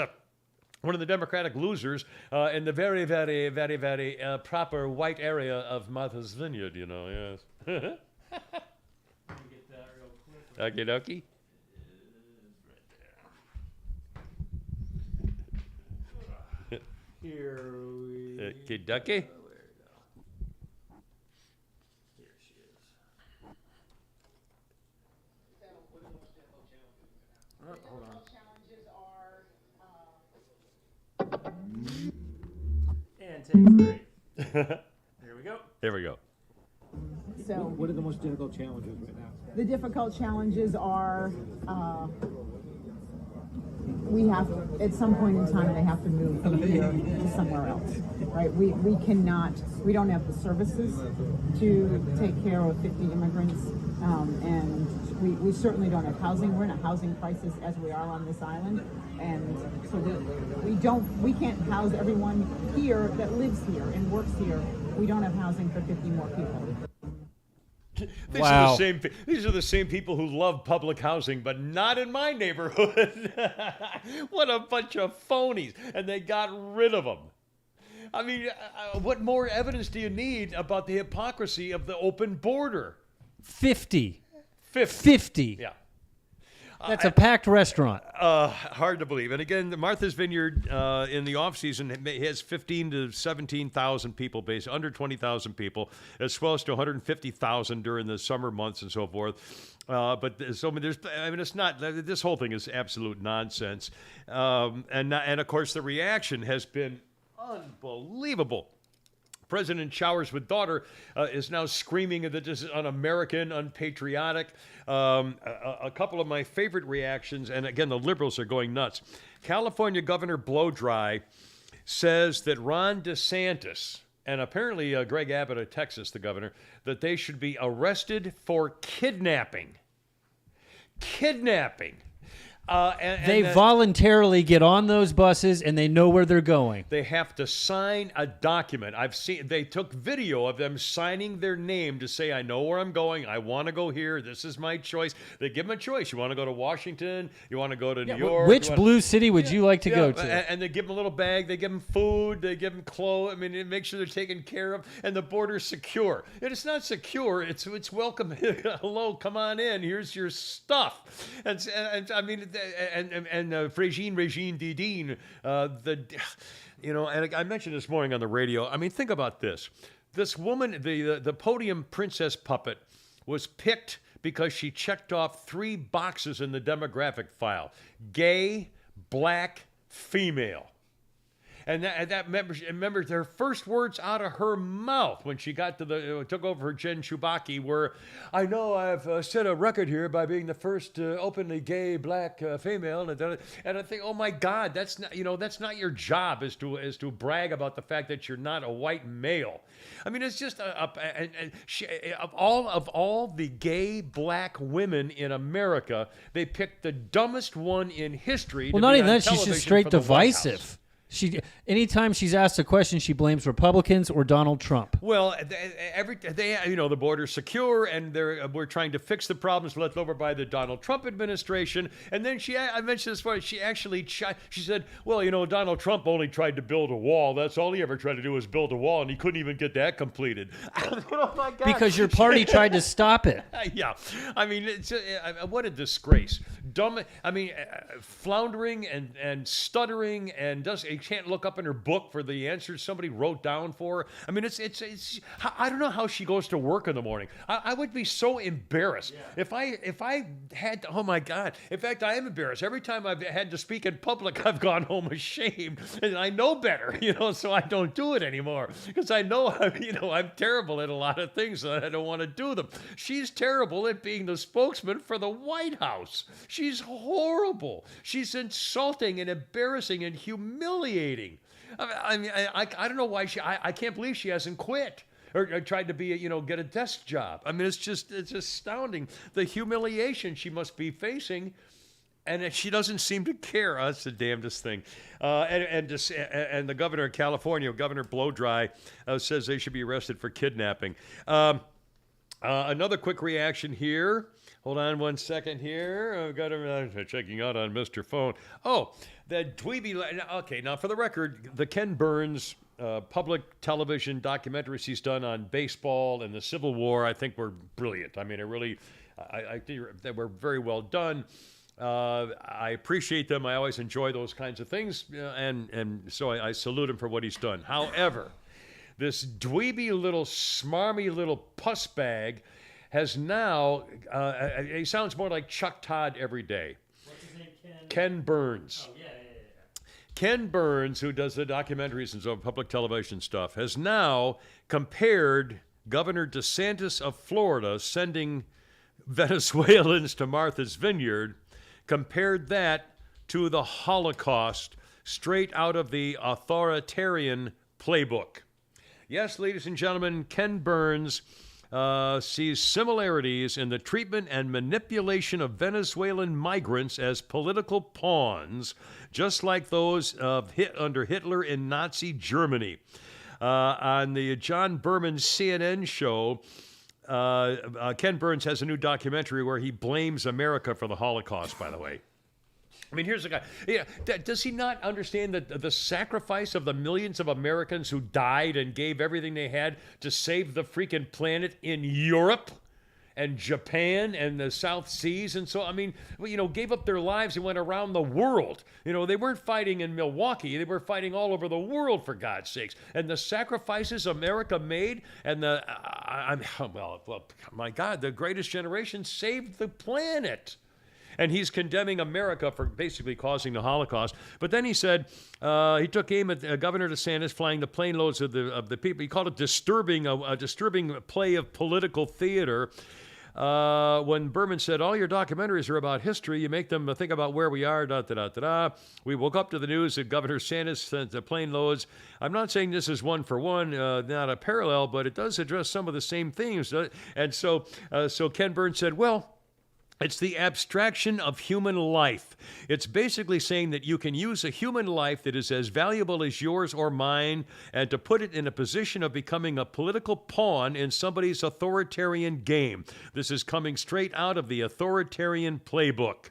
one of the Democratic losers in the very, very, very, very proper white area of Martha's Vineyard. Yes. Okie dokie. Here we Okie dokie. Here she is. Hold on. And take 3. Here we go. There we go. So, What are the most difficult challenges right now? the difficult challenges are, we have, at some point in time, they have to move from here to somewhere else, right? We cannot, we don't have the services to take care of 50 immigrants, and we certainly don't have housing. We're in a housing crisis as we are on this island, and so we can't house everyone here that lives here and works here. We don't have housing for 50 more people. Wow. These are the same people who love public housing, but not in my neighborhood. What a bunch of phonies. And they got rid of them. I mean, what more evidence do you need about the hypocrisy of the open border? 50. 50. Yeah. That's a packed restaurant. Hard to believe. And again, the Martha's Vineyard in the off season has 15 to 17,000 people, under 20,000 people. It swells to 150,000 during the summer months and so forth. But so it's not. This whole thing is absolute nonsense. And of course, the reaction has been unbelievable. President showers with daughter is now screaming that this is un-American, unpatriotic. A couple of my favorite reactions, and again, the liberals are going nuts. California Governor Blowdry says that Ron DeSantis, and apparently Greg Abbott of Texas, the governor, that they should be arrested for kidnapping. Kidnapping. They voluntarily get on those buses and they know where they're going. They have to sign a document. They took video of them signing their name to say, "I know where I'm going. I want to go here. This is my choice." They give them a choice. You want to go to Washington? You want to go to New York? Which blue city would you like to go to? And they give them a little bag. They give them food. They give them clothes. I mean, make sure they're taken care of. And the border's secure. And it's not secure. It's welcome. Hello, come on in. Here's your stuff. And I mean, and Regine Didine, and I mentioned this morning on the radio. I mean, think about this. This woman, the podium princess puppet, was picked because she checked off 3 boxes in the demographic file: gay, black, female. And remember, her first words out of her mouth when she got to took over for Jen Chewbacca were, "I know I've set a record here by being the first openly gay black female." And I think, oh my God, that's not your job is to brag about the fact that you're not a white male. I mean, it's just of all the gay black women in America, they picked the dumbest one in history. Well, to not be even on that. She's television just straight for the White House. divisive. Anytime she's asked a question, she blames Republicans or Donald Trump. Well, the border's secure, and we're trying to fix the problems left over by the Donald Trump administration. And then I mentioned this one. She said, well, Donald Trump only tried to build a wall. That's all he ever tried to do was build a wall, and he couldn't even get that completed. Oh my God! Because your party tried to stop it. Yeah, I mean, what a disgrace. Dumb. I mean, floundering and stuttering, and can't look up in her book for the answers somebody wrote down for her. I mean, it's. I don't know how she goes to work in the morning. I would be so embarrassed if I had. Oh my God! In fact, I am embarrassed every time I've had to speak in public. I've gone home ashamed, and I know better, so I don't do it anymore because I know, I'm terrible at a lot of things and I don't want to do them. She's terrible at being the spokesman for the White House. She's horrible. She's insulting and embarrassing and humiliating. I mean, I don't know why I can't believe she hasn't quit or tried to be, get a desk job. I mean, it's astounding the humiliation she must be facing. And she doesn't seem to care. Oh, that's the damnedest thing. And the governor of California, Governor Blowdry, says they should be arrested for kidnapping. Another quick reaction here. Hold on one second here. I've got him checking out on Mr. Phone. Oh, that dweeby. Okay, now for the record, the Ken Burns public television documentaries he's done on baseball and the Civil War, I think were brilliant. I mean, I think they were very well done. I appreciate them. I always enjoy those kinds of things, and so I salute him for what he's done. However, this dweeby little smarmy little puss bag has now, he sounds more like Chuck Todd every day. What's his name, Ken Burns. Oh, yeah. Ken Burns, who does the documentaries and so public television stuff, has now compared Governor DeSantis of Florida sending Venezuelans to Martha's Vineyard, compared that to the Holocaust straight out of the authoritarian playbook. Yes, ladies and gentlemen, Ken Burns sees similarities in the treatment and manipulation of Venezuelan migrants as political pawns, just like those under Hitler in Nazi Germany. On the John Berman CNN show, Ken Burns has a new documentary where he blames America for the Holocaust, by the way. I mean, here's the guy. Yeah, does he not understand the sacrifice of the millions of Americans who died and gave everything they had to save the freaking planet in Europe and Japan and the South Seas? And so, I mean, gave up their lives and went around the world. They weren't fighting in Milwaukee. They were fighting all over the world, for God's sakes. And the sacrifices America made and my God, the greatest generation saved the planet. And he's condemning America for basically causing the Holocaust. But then he said he took aim at Governor DeSantis flying the plane loads of the people. He called it a disturbing play of political theater. When Berman said, all your documentaries are about history, you make them think about where we are, We woke up to the news that Governor DeSantis sent the plane loads. I'm not saying this is one for one, not a parallel, but it does address some of the same themes. And so Ken Burns said, well, it's the abstraction of human life. It's basically saying that you can use a human life that is as valuable as yours or mine and to put it in a position of becoming a political pawn in somebody's authoritarian game. This is coming straight out of the authoritarian playbook.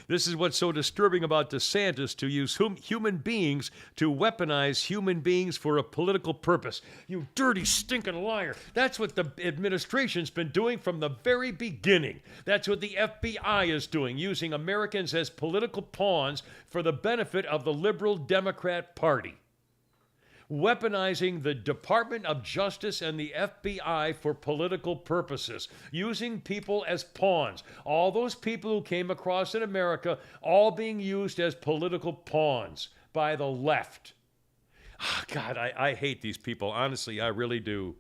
This is what's so disturbing about DeSantis, to use human beings to weaponize human beings for a political purpose. You dirty, stinking liar. That's what the administration's been doing from the very beginning. That's what the FBI is doing, using Americans as political pawns for the benefit of the liberal Democrat Party. Weaponizing the Department of Justice and the FBI for political purposes, using people as pawns. All those people who came across in America, all being used as political pawns by the left. Oh, God, I hate these people. Honestly, I really do.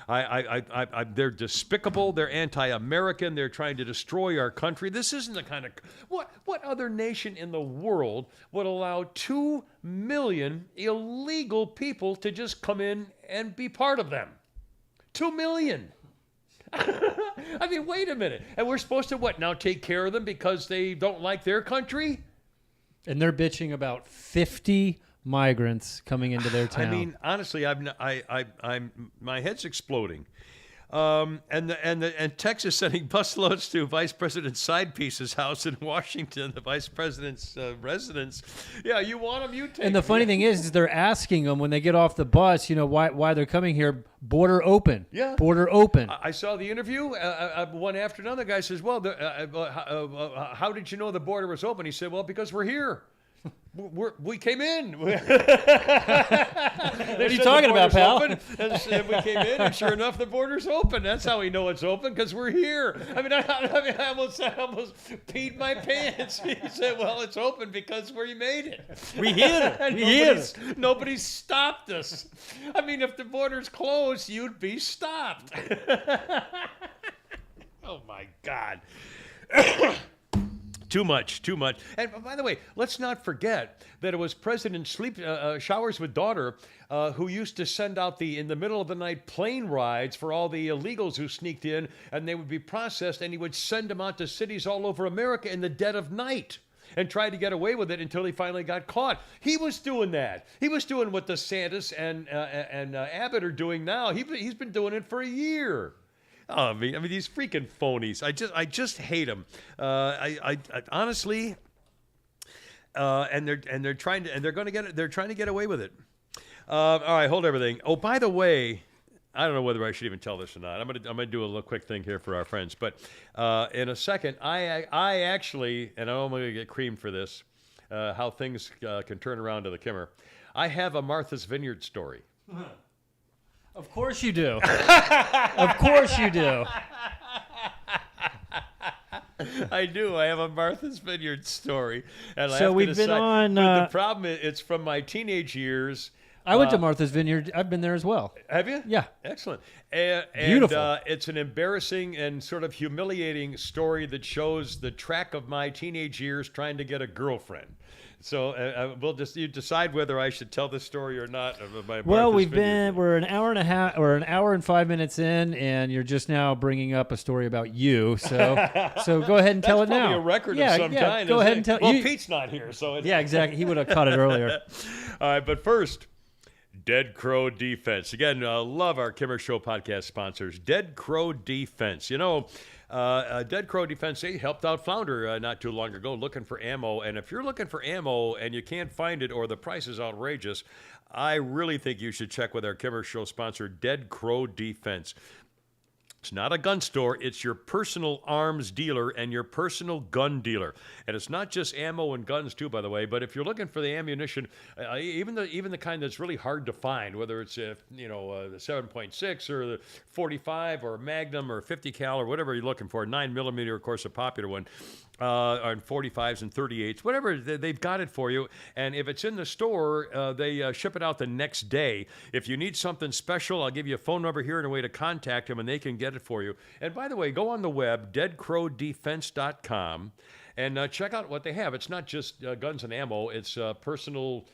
They're despicable. They're anti-American. They're trying to destroy our country. This isn't the kind of... What other nation in the world would allow 2 million illegal people to just come in and be part of them? 2 million. I mean, wait a minute. And we're supposed to, now take care of them because they don't like their country? And they're bitching about $50 migrants coming into their town. I mean, honestly, I'm my head's exploding. And Texas sending busloads to Vice President Sidepiece's house in Washington, the Vice President's residence. Yeah, you want them, you take and the them. funny thing is they're asking them when they get off the bus, why they're coming here. Border open. Yeah. Border open. I saw the interview one after another. Guy says, "Well, how did you know the border was open?" He said, "Well, because we're here. We came in." What are you talking about, pal? And we came in, and sure enough, the border's open. That's how we know it's open, because we're here. I mean, I almost peed my pants. He said, "Well, it's open because we made it. We hit it. Nobody's stopped us. I mean, if the border's closed, you'd be stopped." Oh my God. Too much. And by the way, let's not forget that it was President Showers with Daughter who used to send out in the middle of the night plane rides for all the illegals who sneaked in, and they would be processed, and he would send them out to cities all over America in the dead of night and tried to get away with it until he finally got caught. He was doing that. He was doing what DeSantis and Abbott are doing now. He's been doing it for a year. Oh, I mean, these freaking phonies. I just hate them. I honestly, and they're trying to get away with it. All right, hold everything. Oh, by the way, I don't know whether I should even tell this or not. I'm gonna do a little quick thing here for our friends, but in a second, I actually, and I'm gonna get creamed for this, how things can turn around to the Kimmer. I have a Martha's Vineyard story. Of course you do. Of course you do. I do. I have a Martha's Vineyard story, and I So have to we've been decide. on, But the problem is, it's from my teenage years. I went to Martha's Vineyard. I've been there as well. Have you? Yeah. Excellent. Beautiful. And it's an embarrassing and sort of humiliating story that shows the track of my teenage years trying to get a girlfriend. So you decide whether I should tell this story or not. Well, we're an hour and a half or an hour and 5 minutes in, and you're just now bringing up a story about you. So go ahead and tell it That's now. probably a record yeah, of some yeah, kind. Go isn't ahead it? and tell. Well, Pete's not here, so Yeah, exactly. He would have cut it earlier. All right, but first, Dead Crow Defense. Again, love our Kimmer Show podcast sponsors. Dead Crow Defense. Dead Crow Defense, they helped out Flounder not too long ago looking for ammo. And if you're looking for ammo and you can't find it or the price is outrageous, I really think you should check with our Kimmer Show sponsor, Dead Crow Defense. It's not a gun store. It's your personal arms dealer and your personal gun dealer. And it's not just ammo and guns, too, by the way. But if you're looking for the ammunition, even the kind that's really hard to find, whether it's the 7.6 or the 45 or Magnum or 50 cal or whatever you're looking for, 9mm, of course, a popular one, and 45s and 38s, whatever, they've got it for you. And if it's in the store, they ship it out the next day. If you need something special, I'll give you a phone number here and a way to contact them, and they can get it for you. And by the way, go on the web, deadcrowdefense.com, and check out what they have. It's not just guns and ammo. It's personal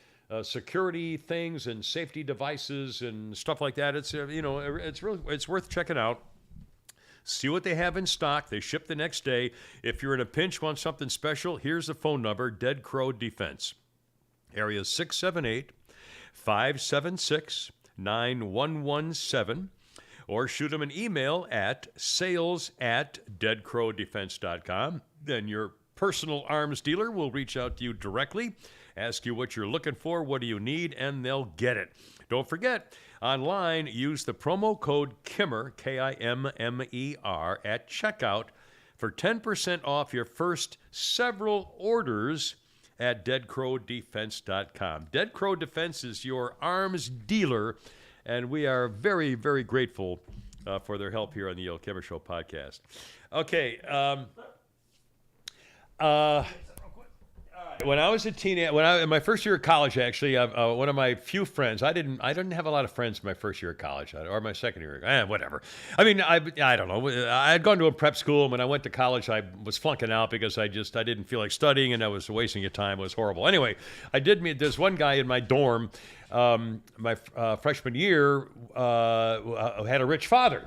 security things and safety devices and stuff like that. It's it's worth checking out. See what they have in stock. They ship the next day. If you're in a pinch, want something special, here's the phone number, Dead Crow Defense. Area 678-576-9117. Or shoot them an email at sales@deadcrowdefense.com. Then your personal arms dealer will reach out to you directly, ask you what you're looking for, what do you need, and they'll get it. Don't forget, online, use the promo code KIMMER, K-I-M-M-E-R, at checkout for 10% off your first several orders at deadcrowdefense.com. Dead Crow Defense is your arms dealer, and we are very, very grateful for their help here on the Yale Kimmer Show podcast. Okay. When I was a teenager, in my first year of college, actually, one of my few friends, I didn't have a lot of friends in my first year of college, or my second year, whatever. I mean, I don't know. I had gone to a prep school, and when I went to college, I was flunking out because I didn't feel like studying, and I was wasting your time. It was horrible. Anyway, I did meet, there's one guy in my dorm, my freshman year, had a rich father,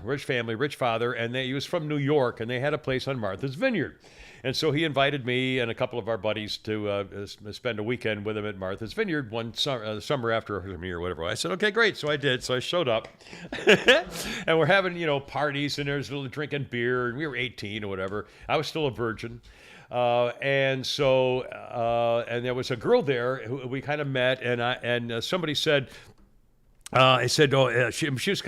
and he was from New York, and they had a place on Martha's Vineyard. And so he invited me and a couple of our buddies to spend a weekend with him at Martha's Vineyard one summer after me or whatever. I said, okay, great. So I did. So I showed up. And we're having, parties, and there's a little drinking beer, and we were 18 or whatever. I was still a virgin. And there was a girl there who we kind of met, and somebody said, I said, she was she was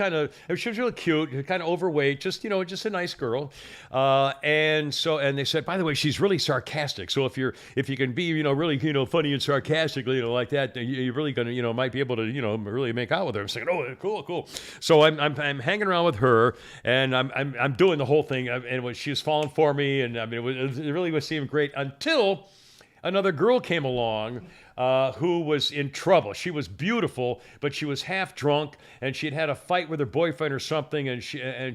really cute, kind of overweight, just a nice girl. And they said, by the way, she's really sarcastic. So if you can be, really, funny and sarcastic, like that, you're really gonna, might be able to, really make out with her. I'm saying, oh, cool. So I'm hanging around with her, and I'm doing the whole thing, and she was falling for me, and I mean, it really was seeming great until another girl came along who was in trouble. She was beautiful, but she was half drunk, and she'd had a fight with her boyfriend or something, and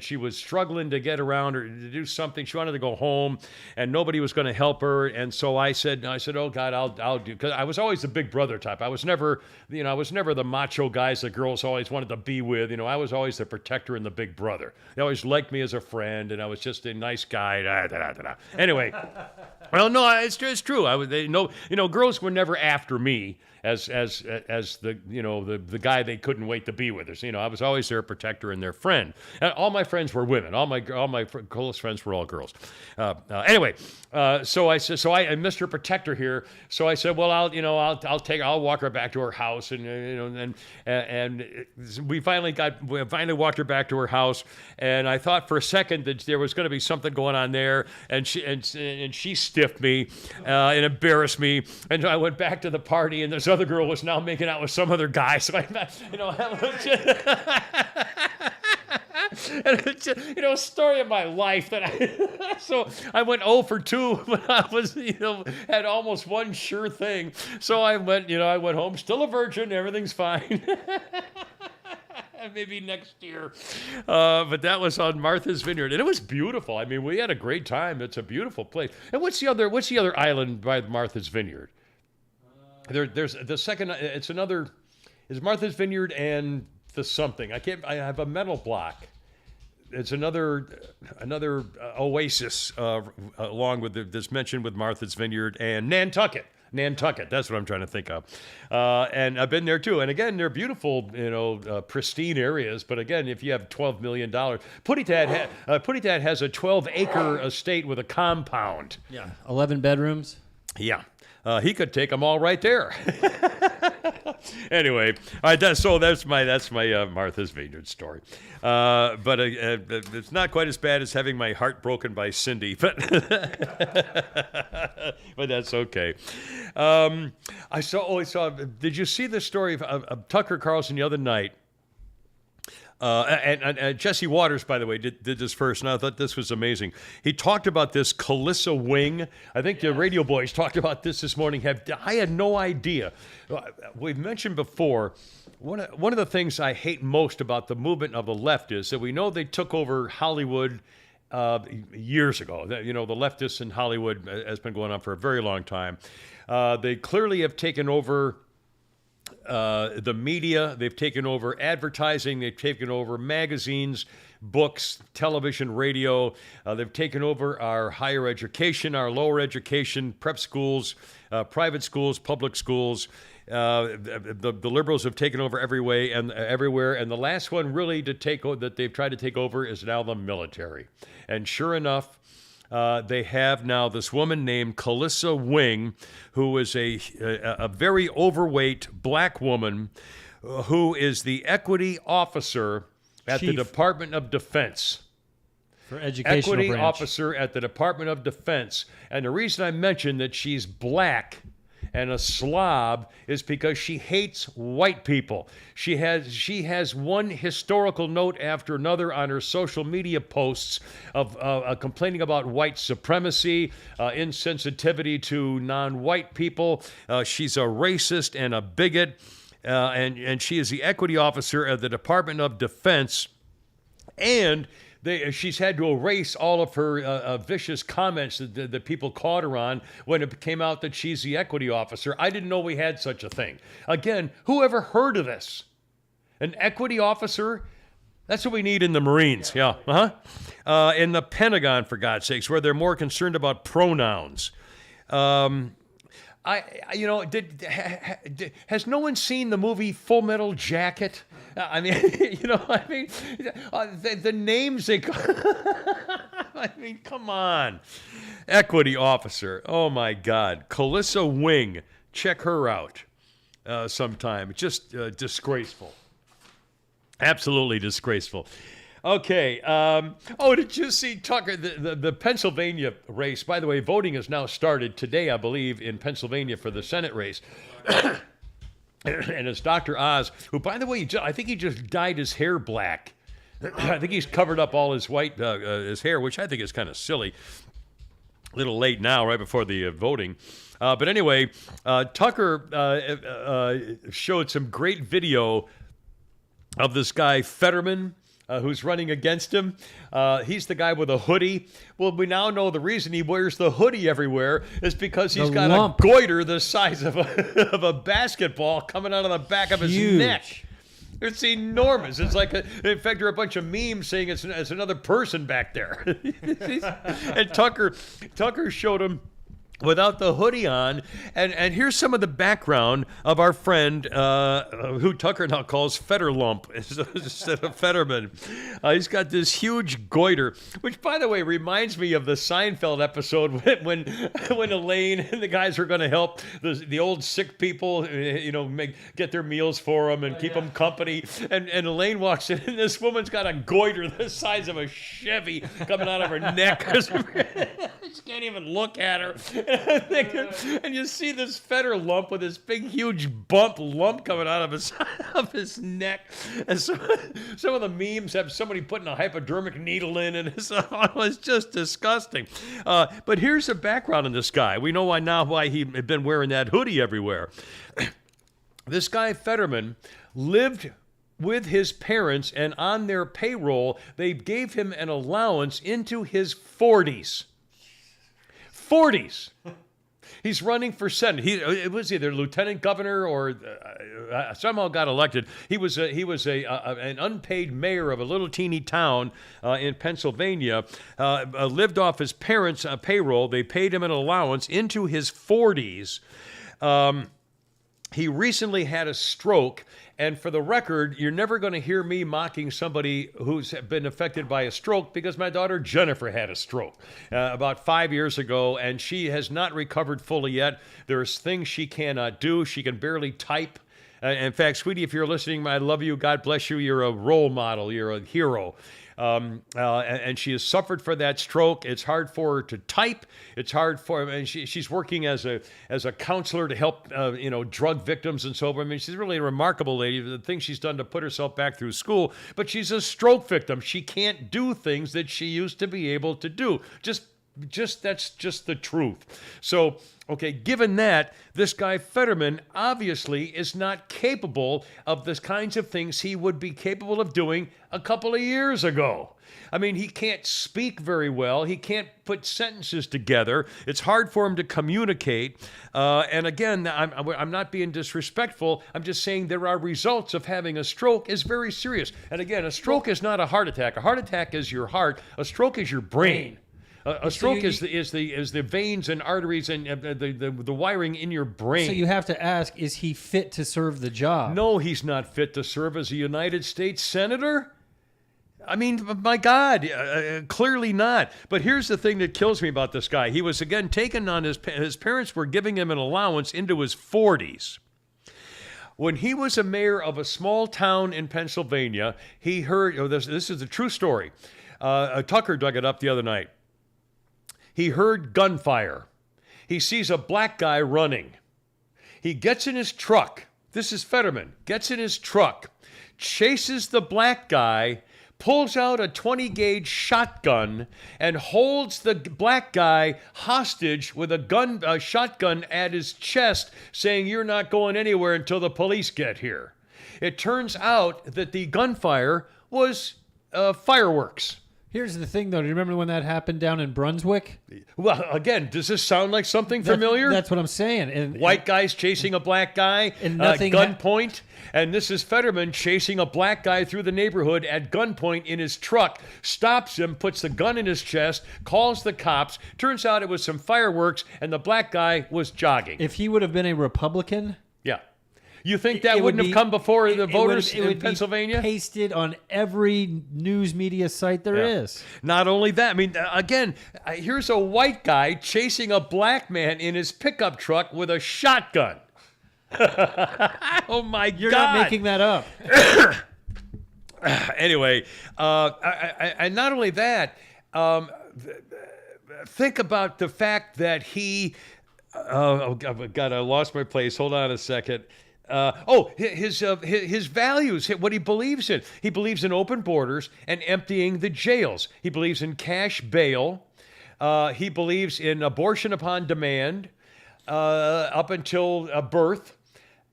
she was struggling to get around or to do something. She wanted to go home, and nobody was going to help her. And so I said, oh God, I'll do. Because I was always the big brother type. I was never the macho guys that girls always wanted to be with. I was always the protector and the big brother. They always liked me as a friend, and I was just a nice guy. Anyway, well, no, it's true. Girls were never after me as the guy they couldn't wait to be with us. I was always their protector and their friend. And all my friends were women. All my close friends were all girls. Anyway, so I said, I'm Mr. Protector here. So I said, well, I'll walk her back to her house, and we finally walked her back to her house, and I thought for a second that there was going to be something going on there, and she stiffed me and embarrassed me, and I went back to the party, and this other girl was now making out with some other guy. So and it's a story of my life that so I went 0 for 2 when I was, had almost one sure thing. So I went home, still a virgin, everything's fine. Maybe next year. But that was on Martha's Vineyard, and it was beautiful. I mean, we had a great time. It's a beautiful place. And what's the other island by Martha's Vineyard? There's the second. It's Martha's Vineyard and the something. I have a mental block. It's another oasis along with this mentioned with Martha's Vineyard and Nantucket. Nantucket, that's what I'm trying to think of. And I've been there too. And again, they're beautiful, pristine areas. But again, if you have $12 million, Puttydad has a 12-acre estate with a compound. Yeah, 11 bedrooms. Yeah. He could take them all right there. Anyway, that's my Martha's Vineyard story. But it's not quite as bad as having my heart broken by Cindy, but but that's okay. I saw. Did you see the story of Tucker Carlson the other night? And Jesse Waters, by the way, did this first, and I thought this was amazing. He talked about this Calissa Wing. I think the radio boys talked about this morning. I had no idea. We've mentioned before, one of the things I hate most about the movement of the left is that we know they took over Hollywood years ago. The leftists in Hollywood has been going on for a very long time. They clearly have taken over the media. They've taken over advertising. They've taken over magazines, books, television, radio. They've taken over our higher education, our lower education, prep schools, private schools, public schools. The liberals have taken over everywhere. And the last one really that they've tried to take over is now the military. And sure enough, they have now this woman named Calissa Wing, who is a very overweight black woman who is the equity officer at the Department of Defense. For educational equity branch. Officer at the Department of Defense. And the reason I mentioned that she's black and a slob is because she hates white people. She has one historical note after another on her social media posts of complaining about white supremacy, insensitivity to non-white people. She's a racist and a bigot, and she is the equity officer at the Department of Defense. And she's had to erase all of her vicious comments that people caught her on when it came out that she's the equity officer. I didn't know we had such a thing. Again, who ever heard of this? An equity officer That's what we need in the Marines, yeah. In the Pentagon, for God's sakes, where they're more concerned about pronouns. Has no one seen the movie Full Metal Jacket? I mean, the names they call. I mean, come on. Equity officer. Oh, my God. Calissa Wing. Check her out sometime. Just disgraceful. Absolutely disgraceful. Okay. Did you see Tucker? The Pennsylvania race, by the way, voting has now started today, I believe, in Pennsylvania for the Senate race. And it's Dr. Oz, who, by the way, I think he just dyed his hair black. I think he's covered up all his his hair, which I think is kind of silly. A little late now, right before the voting. But anyway, Tucker showed some great video of this guy, Fetterman, who's running against him. He's the guy with a hoodie. Well, we now know the reason he wears the hoodie everywhere is because he's got a goiter the size of a basketball coming out of the back of his neck. It's enormous. It's like, in fact, there are a bunch of memes saying it's another person back there. And Tucker showed him without the hoodie on, and here's some of the background of our friend, who Tucker now calls Fetterlump instead of Fetterman. He's got this huge goiter, which, by the way, reminds me of the Seinfeld episode when Elaine and the guys were going to help the old sick people, get their meals for them and keep them company. And Elaine walks in, and this woman's got a goiter the size of a Chevy coming out of her neck. She can't even look at her. And you see this Fetterlump with this big, huge lump coming out of his neck. And some of the memes have somebody putting a hypodermic needle in, and it's just disgusting. But here's the background on this guy. We know why he had been wearing that hoodie everywhere. This guy, Fetterman, lived with his parents, and on their payroll, they gave him an allowance into his 40s. 40s. He's running for Senate. It was either lieutenant governor or somehow got elected. He was an unpaid mayor of a little teeny town in Pennsylvania. Lived off his parents' payroll. They paid him an allowance into his 40s. He recently had a stroke, and for the record, you're never going to hear me mocking somebody who's been affected by a stroke, because my daughter Jennifer had a stroke about 5 years ago, and she has not recovered fully yet. There's things she cannot do. She can barely type. In fact, sweetie, if you're listening, I love you. God bless you. You're a role model. You're a hero. And she has suffered for that stroke. It's hard for her to type. It's hard for her, and she's working as a counselor to help drug victims and so on. I mean, she's really a remarkable lady. The things she's done to put herself back through school, but she's a stroke victim. She can't do things that she used to be able to do. That's just the truth. So, okay, given that, this guy Fetterman obviously is not capable of the kinds of things he would be capable of doing a couple of years ago. I mean, he can't speak very well. He can't put sentences together. It's hard for him to communicate. And again, I'm not being disrespectful. I'm just saying there are results of having a stroke is very serious. And again, a stroke is not a heart attack. A heart attack is your heart. A stroke is your brain. A stroke is the veins and arteries and the wiring in your brain. So you have to ask, is he fit to serve the job? No, he's not fit to serve as a United States Senator. I mean, my God, clearly not. But here's the thing that kills me about this guy. He was, again, taken on his parents were giving him an allowance into his 40s. When he was a mayor of a small town in Pennsylvania, he heard, this is a true story. Tucker dug it up the other night. He heard gunfire. He sees a black guy running. He gets in his truck. This is Fetterman. Gets in his truck, chases the black guy, pulls out a 20-gauge shotgun, and holds the black guy hostage with a shotgun at his chest, saying, "You're not going anywhere until the police get here." It turns out that the gunfire was fireworks. Here's the thing, though. Do you remember when that happened down in Brunswick? Well, again, does this sound like something familiar? That's what I'm saying. And White guys chasing a black guy And at nothing gunpoint. And this is Fetterman chasing a black guy through the neighborhood at gunpoint in his truck, stops him, puts the gun in his chest, calls the cops. Turns out it was some fireworks, and the black guy was jogging. if he would have been a Republican, Yeah. You think that it would wouldn't be- have come before the it voters would in Pennsylvania? Be pasted on every news media site there is. Not only that, I mean, again, here's a white guy chasing a black man in his pickup truck with a shotgun. Oh my God! You're not making that up. Anyway, and not only that, think about the fact that he. Oh God, I lost my place. Hold on a second. His values, what he believes in. He believes in open borders and emptying the jails. He believes in cash bail. He believes in abortion upon demand up until birth.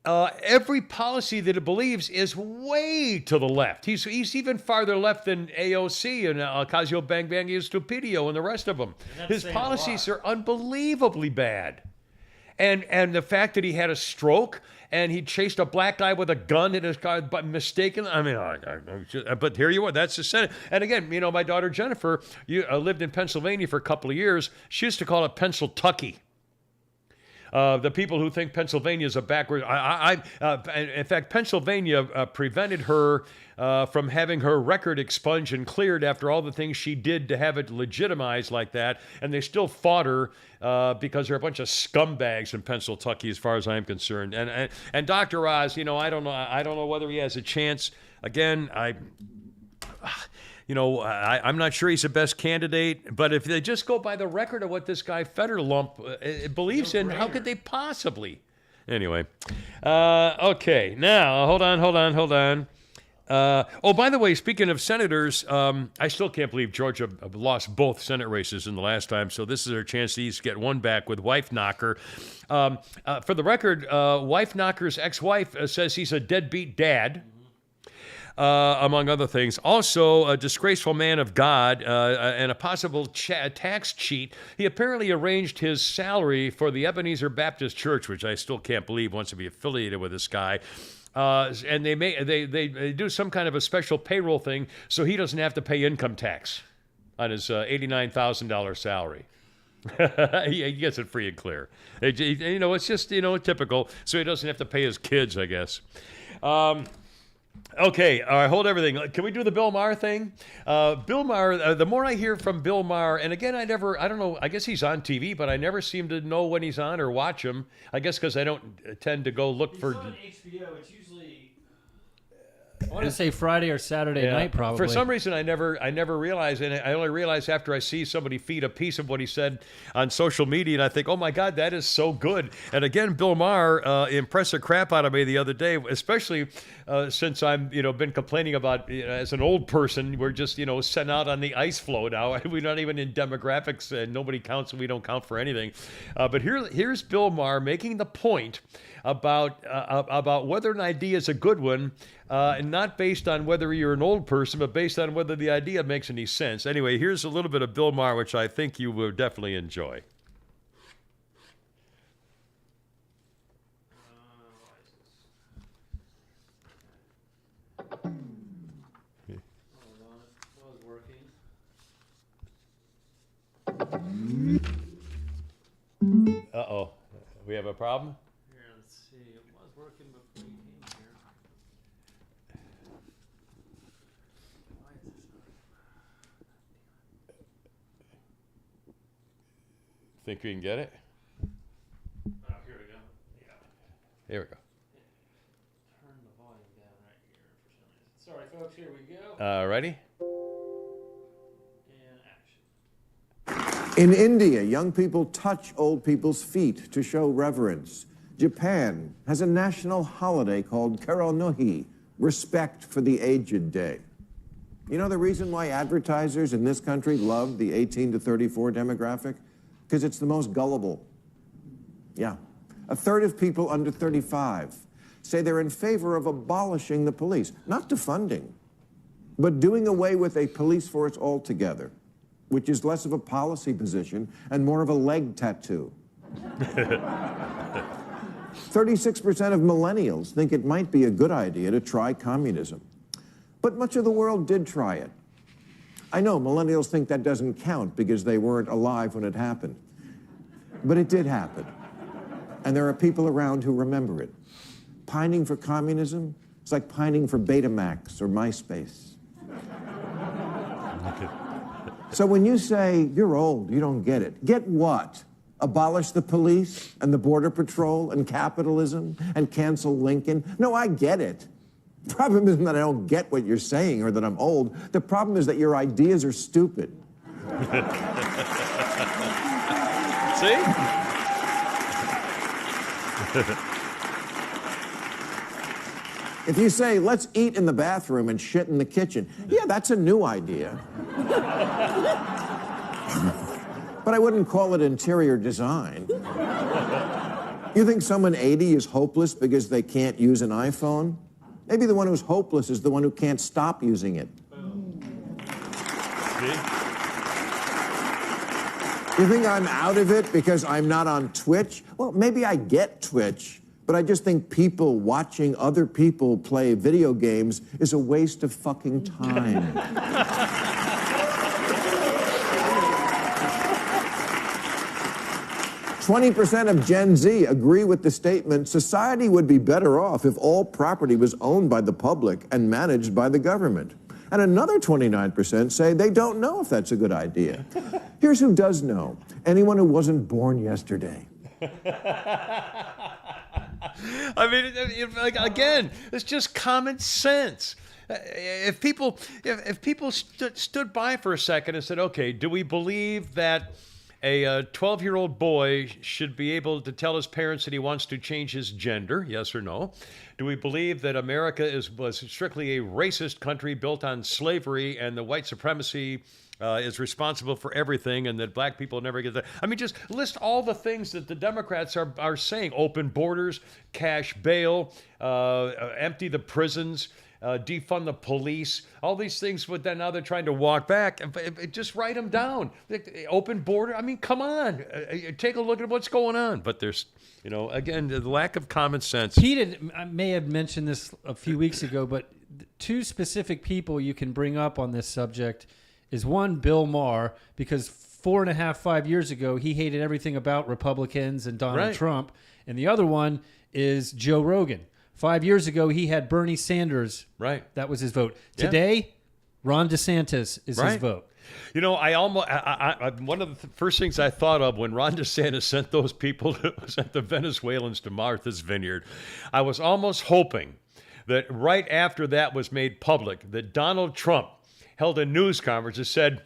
Every policy that he believes is way to the left. He's even farther left than AOC and Ocasio-Bangbang Stupidio and the rest of them. His policies are unbelievably bad. And the fact that he had a stroke and he chased a black guy with a gun in his car, but mistakenly, I mean, but here you are. That's the Senate. And again, my daughter Jennifer lived in Pennsylvania for a couple of years. She used to call it Pennsyltucky. The people who think Pennsylvania is a backward, in fact, Pennsylvania prevented her from having her record expunged and cleared after all the things she did to have it legitimized like that, and they still fought her because they're a bunch of scumbags in Pennsyltucky, as far as I'm concerned. And Dr. Oz, I don't know whether he has a chance. Again, I'm not sure he's the best candidate, but if they just go by the record of what this guy Fetterlump believes in, how could they possibly? Anyway, okay. Now, hold on. By the way, speaking of senators, I still can't believe Georgia lost both Senate races in the last time, so this is their chance to get one back with Wife Knocker. For the record, Wife Knocker's ex-wife says he's a deadbeat dad. Among other things. Also, a disgraceful man of God and a possible tax cheat. He apparently arranged his salary for the Ebenezer Baptist Church, which I still can't believe wants to be affiliated with this guy. And they do some kind of a special payroll thing so he doesn't have to pay income tax on his $89,000 salary. He gets it free and clear. It's just, typical. So he doesn't have to pay his kids, I guess. Okay, all right, hold everything. Can we do the Bill Maher thing? Bill Maher, the more I hear from Bill Maher, and again, I don't know, I guess he's on TV, but I never seem to know when he's on or watch him. I guess because I don't tend to go look for... on HBO, it's usually... I want to say Friday or Saturday night, probably. For some reason, I never realized, and I only realize after I see somebody feed a piece of what he said on social media, and I think, oh my God, that is so good. And again, Bill Maher impressed the crap out of me the other day, especially since I'm, been complaining about, as an old person, we're just, sent out on the ice floe now. We're not even in demographics, and nobody counts, and we don't count for anything. But here's Bill Maher making the point about whether an idea is a good one, and not based on whether you're an old person, but based on whether the idea makes any sense. Anyway, here's a little bit of Bill Maher, which I think you will definitely enjoy. Uh-oh. We have a problem? Here, let's see. It was working before you came here. Why is this not... Think we can get it? Oh, here we go. Yeah. Here we go. Turn the volume down right here for some reason. Sorry, folks. Here we go. Ready? And action. In India, young people touch old people's feet to show reverence. Japan has a national holiday called Karanuhi, Respect for the Aged Day. You know the reason why advertisers in this country love the 18 to 34 demographic? Because it's the most gullible. Yeah. A third of people under 35 say they're in favor of abolishing the police, not defunding, but doing away with a police force altogether, which is less of a policy position and more of a leg tattoo. 36% of millennials think it might be a good idea to try communism. But much of the world did try it. I know millennials think that doesn't count because they weren't alive when it happened. But it did happen. And there are people around who remember it. Pining for communism is like pining for Betamax or MySpace. So when you say, you're old, you don't get it, get what? Abolish the police and the border patrol and capitalism and cancel Lincoln? No, I get it. The problem isn't that I don't get what you're saying or that I'm old. The problem is that your ideas are stupid. See? If you say, let's eat in the bathroom and shit in the kitchen, yeah, that's a new idea. But I wouldn't call it interior design. You think someone 80 is hopeless because they can't use an iPhone? Maybe the one who's hopeless is the one who can't stop using it. You think I'm out of it because I'm not on Twitch? Well, maybe I get Twitch, but I just think people watching other people play video games is a waste of fucking time. 20% of Gen Z agree with the statement, society would be better off if all property was owned by the public and managed by the government. And another 29% say they don't know if that's a good idea. Here's who does know. Anyone who wasn't born yesterday. I mean, like, again, it's just common sense. If people stood by for a second and said, okay, do we believe that a 12-year-old boy should be able to tell his parents that he wants to change his gender, yes or no? Do we believe that America was strictly a racist country built on slavery and the white supremacy is responsible for everything and that black people never get that? I mean, just list all the things that the Democrats are saying. Open borders, cash bail, empty the prisons, defund the police, all these things, but then now they're trying to walk back. Just write them down. Open border. I mean, come on. Take a look at what's going on. But there's, again, the lack of common sense. Pete may have mentioned this a few weeks ago, but two specific people you can bring up on this subject is one, Bill Maher, because 5 years ago, he hated everything about Republicans and Donald Trump. And the other one is Joe Rogan. 5 years ago, he had Bernie Sanders. Right. That was his vote. Today, Ron DeSantis is his vote. One of the first things I thought of when Ron DeSantis sent those people, sent the Venezuelans to Martha's Vineyard, I was almost hoping that right after that was made public, that Donald Trump held a news conference and said,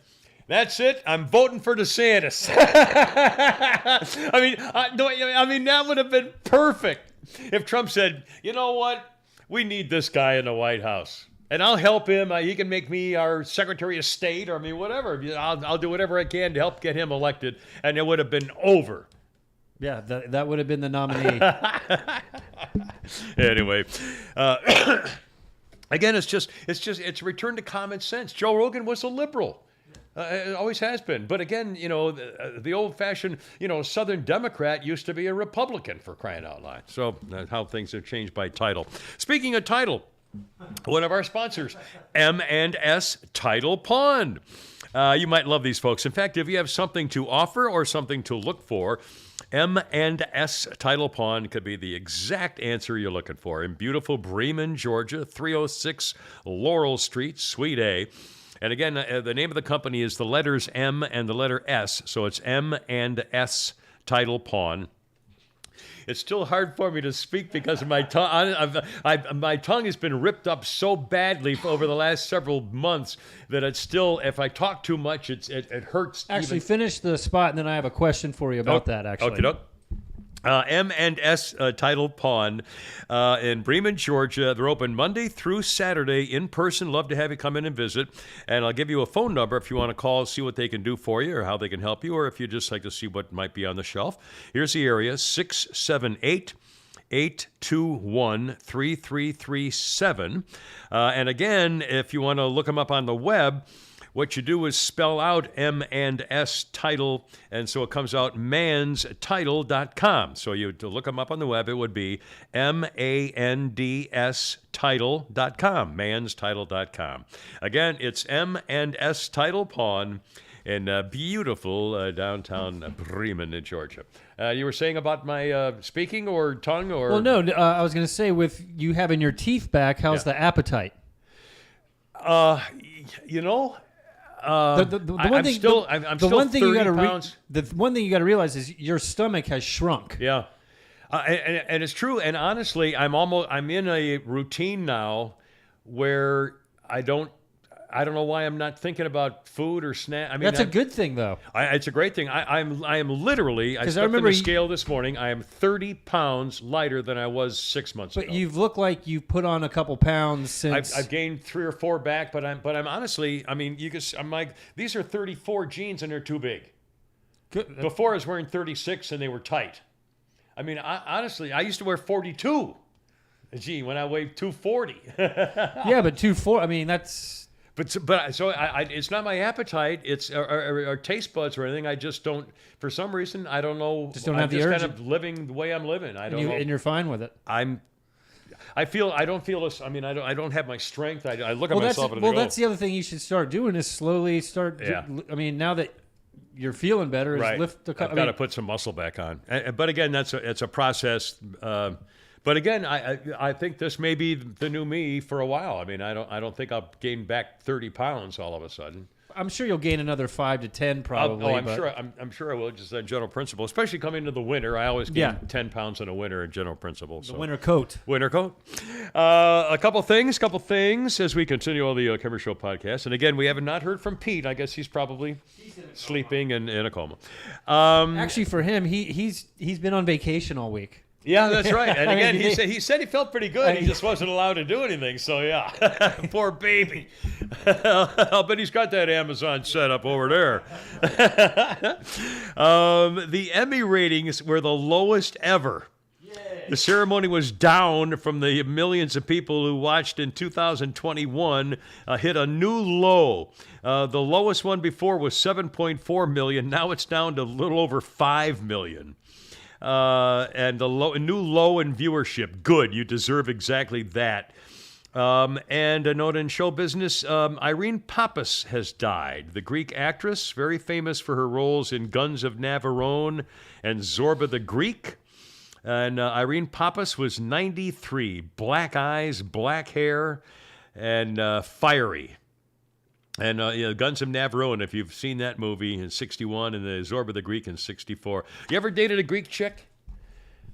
"That's it. I'm voting for DeSantis." I mean, that would have been perfect if Trump said, "You know what? We need this guy in the White House, and I'll help him. He can make me our Secretary of State, or whatever. I'll do whatever I can to help get him elected," and it would have been over. Yeah, that would have been the nominee. Anyway. Again, it's a return to common sense. Joe Rogan was a liberal. It always has been. But again, the old-fashioned, Southern Democrat used to be a Republican, for crying out loud. So that's how things have changed by title. Speaking of title, one of our sponsors, M&S Title Pawn. You might love these folks. In fact, if you have something to offer or something to look for, M&S Title Pawn could be the exact answer you're looking for. In beautiful Bremen, Georgia, 306 Laurel Street, Suite A. And again, the name of the company is the letters M and the letter S, so it's M&S Title Pawn. It's still hard for me to speak because of my tongue. My tongue has been ripped up so badly over the last several months that it's still, if I talk too much, it hurts. Actually, finish the spot, and then I have a question for you about that, actually. Okay. M&S Title Pawn in Bremen, Georgia. They're open Monday through Saturday in person. Love to have you come in and visit. And I'll give you a phone number if you want to call, see what they can do for you or how they can help you, or if you just like to see what might be on the shelf. Here's the area, 678 821-3337. And again, if you want to look them up on the web, what you do is spell out M&S title, and so it comes out manstitle.com. So to look them up on the web, it would be MANDS title.com, manstitle.com. Again, it's M&S Title Pawn in beautiful downtown Bremen, Georgia. You were saying about my speaking or tongue or? Well, no, I was going to say with you having your teeth back, how's the appetite? You know, The one I'm thing, still, the, I'm the still one thing 30 you gotta pounds. the one thing you got to realize is your stomach has shrunk. Yeah. And it's true. And honestly, I'm in a routine now where I don't know why I'm not thinking about food or snack. I mean, That's a good thing, though. It's a great thing. I am literally. I 'Cause I stepped on remember the scale this morning. I am 30 pounds lighter than I was 6 months ago. But you've looked like you've put on a couple pounds since. I've gained 3 or 4 back, but I'm honestly. I mean, I'm like, these are 34 jeans and they're too big. Good. Before I was wearing 36 and they were tight. I mean, honestly, I used to wear 42. Gee, when I weighed 240. Yeah, but 2.4. I mean, that's. But so it's not my appetite. It's or taste buds or anything. I just don't. For some reason, I don't know. Just don't I'm have the just urge. kind of living the way I'm living. I don't know. And you're fine with it. I don't feel this. I mean, I don't have my strength. I look at myself and I go, that's the other thing you should start doing is slowly start. Yeah. I mean, now that you're feeling better, is right. lift the. I've got to put some muscle back on. But again, it's a process. But again, I think this may be the new me for a while. I mean, I don't think I'll gain back 30 pounds all of a sudden. I'm sure you'll gain another 5 to 10 probably. I'm sure I will. Just a general principle, especially coming into the winter. I always gain 10 pounds in a winter. In general principle. So. The winter coat. Winter coat. A couple things as we continue on the Kimmer Show podcast. And again, we have not heard from Pete. I guess he's probably sleeping in a coma. Actually, for him, he's been on vacation all week. Yeah, that's right. And I mean, again, he said he felt pretty good. He just wasn't allowed to do anything. So yeah, poor baby. I'll bet he's got that Amazon set up over there. The Emmy ratings were the lowest ever. The ceremony was down from the millions of people who watched in 2021, hit a new low. The lowest one before was 7.4 million. Now it's down to a little over 5 million. And the new low in viewership. Good, you deserve exactly that. And a note in show business, Irene Pappas has died. The Greek actress, very famous for her roles in Guns of Navarone and Zorba the Greek. And Irene Pappas was 93. Black eyes, black hair, and fiery. And Guns of Navarone, if you've seen that movie in 61 and the Zorba the Greek in 64. You ever dated a Greek chick?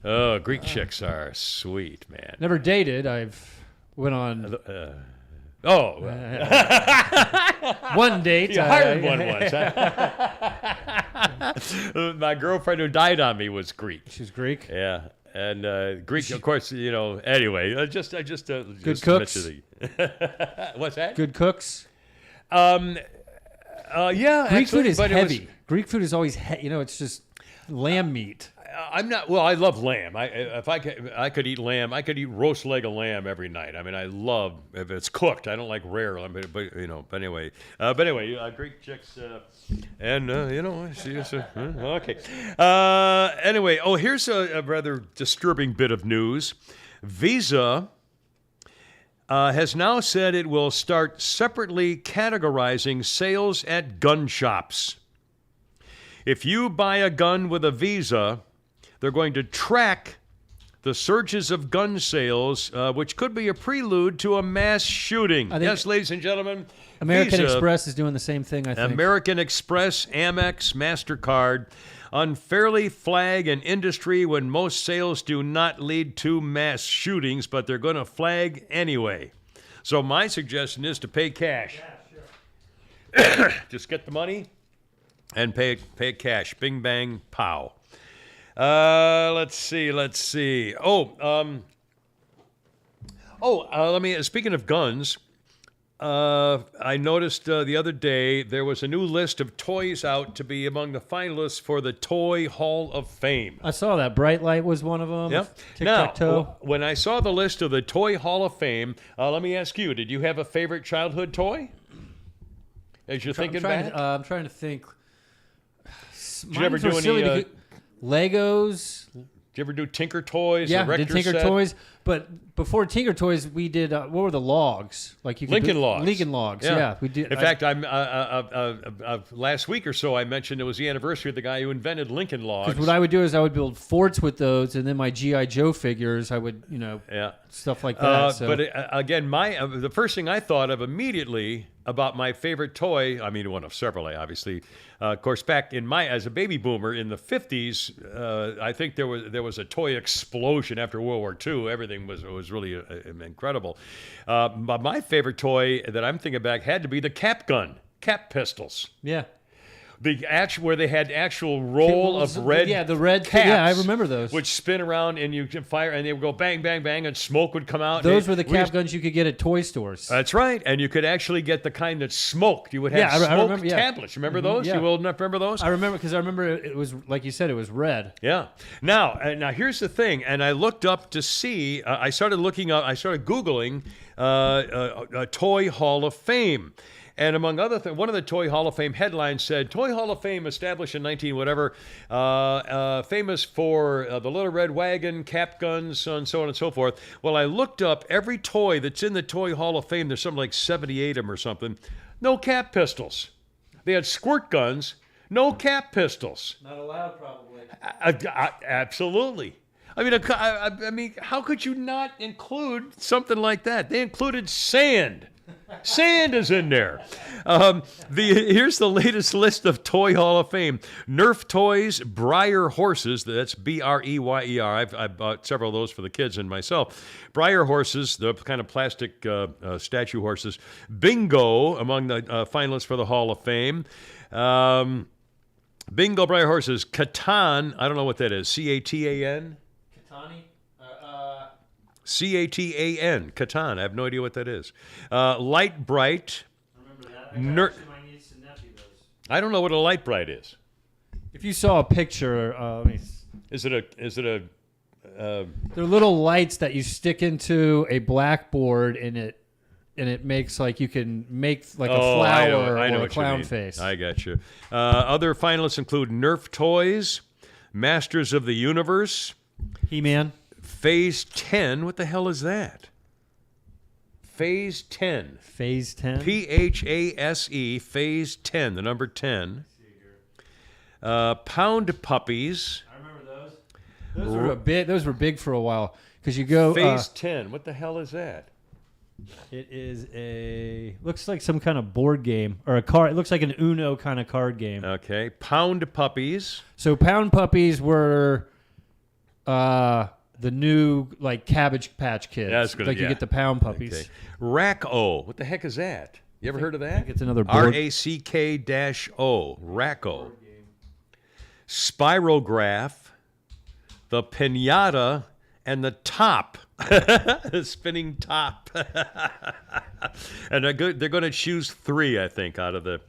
Oh, Greek chicks are sweet, man. Never dated. I've went on one date. You hired one once. Huh? My girlfriend who died on me was Greek. She's Greek. Yeah. And Greek, of course, anyway, I just Good cooks. What's that? Good cooks. Yeah. Greek food is heavy. Greek food is always, it's just lamb meat. I'm not. Well, I love lamb. If I could eat lamb. I could eat roast leg of lamb every night. I mean, I love if it's cooked. I don't like rare lamb, but anyway. Greek chicks, okay. Anyway, here's a rather disturbing bit of news. Visa has now said it will start separately categorizing sales at gun shops. If you buy a gun with a Visa, they're going to track the surges of gun sales, which could be a prelude to a mass shooting. Yes, ladies and gentlemen. American Visa, Express is doing the same thing, I think. American Express, Amex, MasterCard unfairly flag an industry when most sales do not lead to mass shootings, but they're going to flag anyway. So my suggestion is to pay cash. Yeah, sure. Just get the money and pay it cash. Bing, bang, pow. Let's see. Speaking of guns, I noticed the other day there was a new list of toys out to be among the finalists for the Toy Hall of Fame. I saw that. Bright Light was one of them. Yep. Tic-tac-toe. When I saw the list of the Toy Hall of Fame, let me ask you, did you have a favorite childhood toy? As you're thinking back? I'm trying to think. Did you ever do any Legos? Did you ever do Tinker Toys? Yeah, or did Tinker set? Toys. But before Tinker Toys, we did what were the logs? Like you could Lincoln Logs. Lincoln Logs. Yeah, we did. In fact, I'm last week or so I mentioned it was the anniversary of the guy who invented Lincoln Logs. Because what I would do is I would build forts with those, and then my GI Joe figures, I would stuff like that. But again, the first thing I thought of immediately about my favorite toy, I mean, one of several, obviously. Of course, back as a baby boomer in the 50s, I think there was a toy explosion after World War II. Everything was really incredible. But my favorite toy that I'm thinking back had to be the cap gun, cap pistols. Yeah. Where they had actual roll of red, the red caps, yeah, I remember those. Would spin around and you could fire, and they would go bang, bang, bang, and smoke would come out. Those were the cap guns you could get at toy stores. That's right, and you could actually get the kind that smoked. You would have smoked tablets. Remember those? Yeah. You old enough to remember those? I remember because I remember it was like you said, it was red. Yeah. Now here's the thing, and I looked up to see. I started Googling a Toy Hall of Fame. And among other things, one of the Toy Hall of Fame headlines said, Toy Hall of Fame established in 19-whatever, famous for the Little Red Wagon, cap guns, and so on and so forth. Well, I looked up every toy that's in the Toy Hall of Fame. There's something like 78 of them or something. No cap pistols. They had squirt guns, no cap pistols. Not allowed, probably. Absolutely. I mean, how could you not include something like that? They included sand. Sand is in there. Here's the latest list of Toy Hall of Fame. Nerf toys, Breyer horses. That's Breyer. I've bought several of those for the kids and myself. Breyer horses, the kind of plastic statue horses. Bingo, among the finalists for the Hall of Fame. Bingo, Breyer horses. Catan, I don't know what that is. C-A-T-A-N? Katani? C-A-T-A-N, Catan. I have no idea what that is. Light Bright. I remember that. My niece and nephew those. I don't know what a Light Bright is. If you saw a picture, Is it a? they're little lights that you stick into a blackboard, and it makes like you can make like a flower I know or a what clown you mean. face. I got you. Other finalists include Nerf toys, Masters of the Universe, He-Man. Phase 10. What the hell is that? Phase 10. Phase 10. P-H-A-S-E, Phase 10, the number 10. Pound Puppies. I remember those. Those were big for a while because you go. Phase 10. What the hell is that? It is looks like some kind of board game or a card. It looks like an Uno kind of card game. Okay. Pound Puppies. So Pound Puppies were the new like Cabbage Patch Kids. That's good. Like you get the Pound Puppies. Okay. Rack-O. What the heck is that? You ever heard of that? I think it's another board. R-A-C-K-O. Rack-O. Spirograph. The Pinata. And the Top. The spinning top. And they're going to choose 3, I think, out of the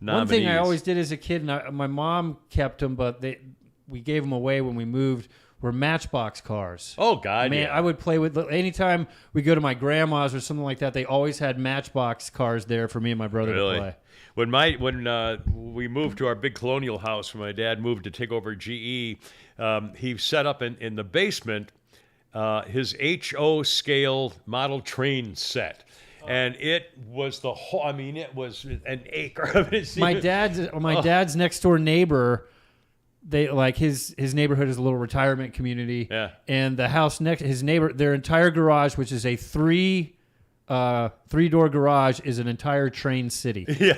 nominees. One thing I always did as a kid, and my mom kept them, but we gave them away when we moved, were Matchbox cars. Oh, God, Man, yeah. I would play with, anytime we go to my grandma's or something like that, they always had Matchbox cars there for me and my brother to play. When we moved to our big colonial house, when my dad moved to take over GE, he set up in the basement his HO scale model train set. And it was it was an acre. My dad's next door neighbor, they like his neighborhood is a little retirement community. Yeah. And the house next, his neighbor, their entire garage, which is a three-door garage, is an entire train city. Yeah.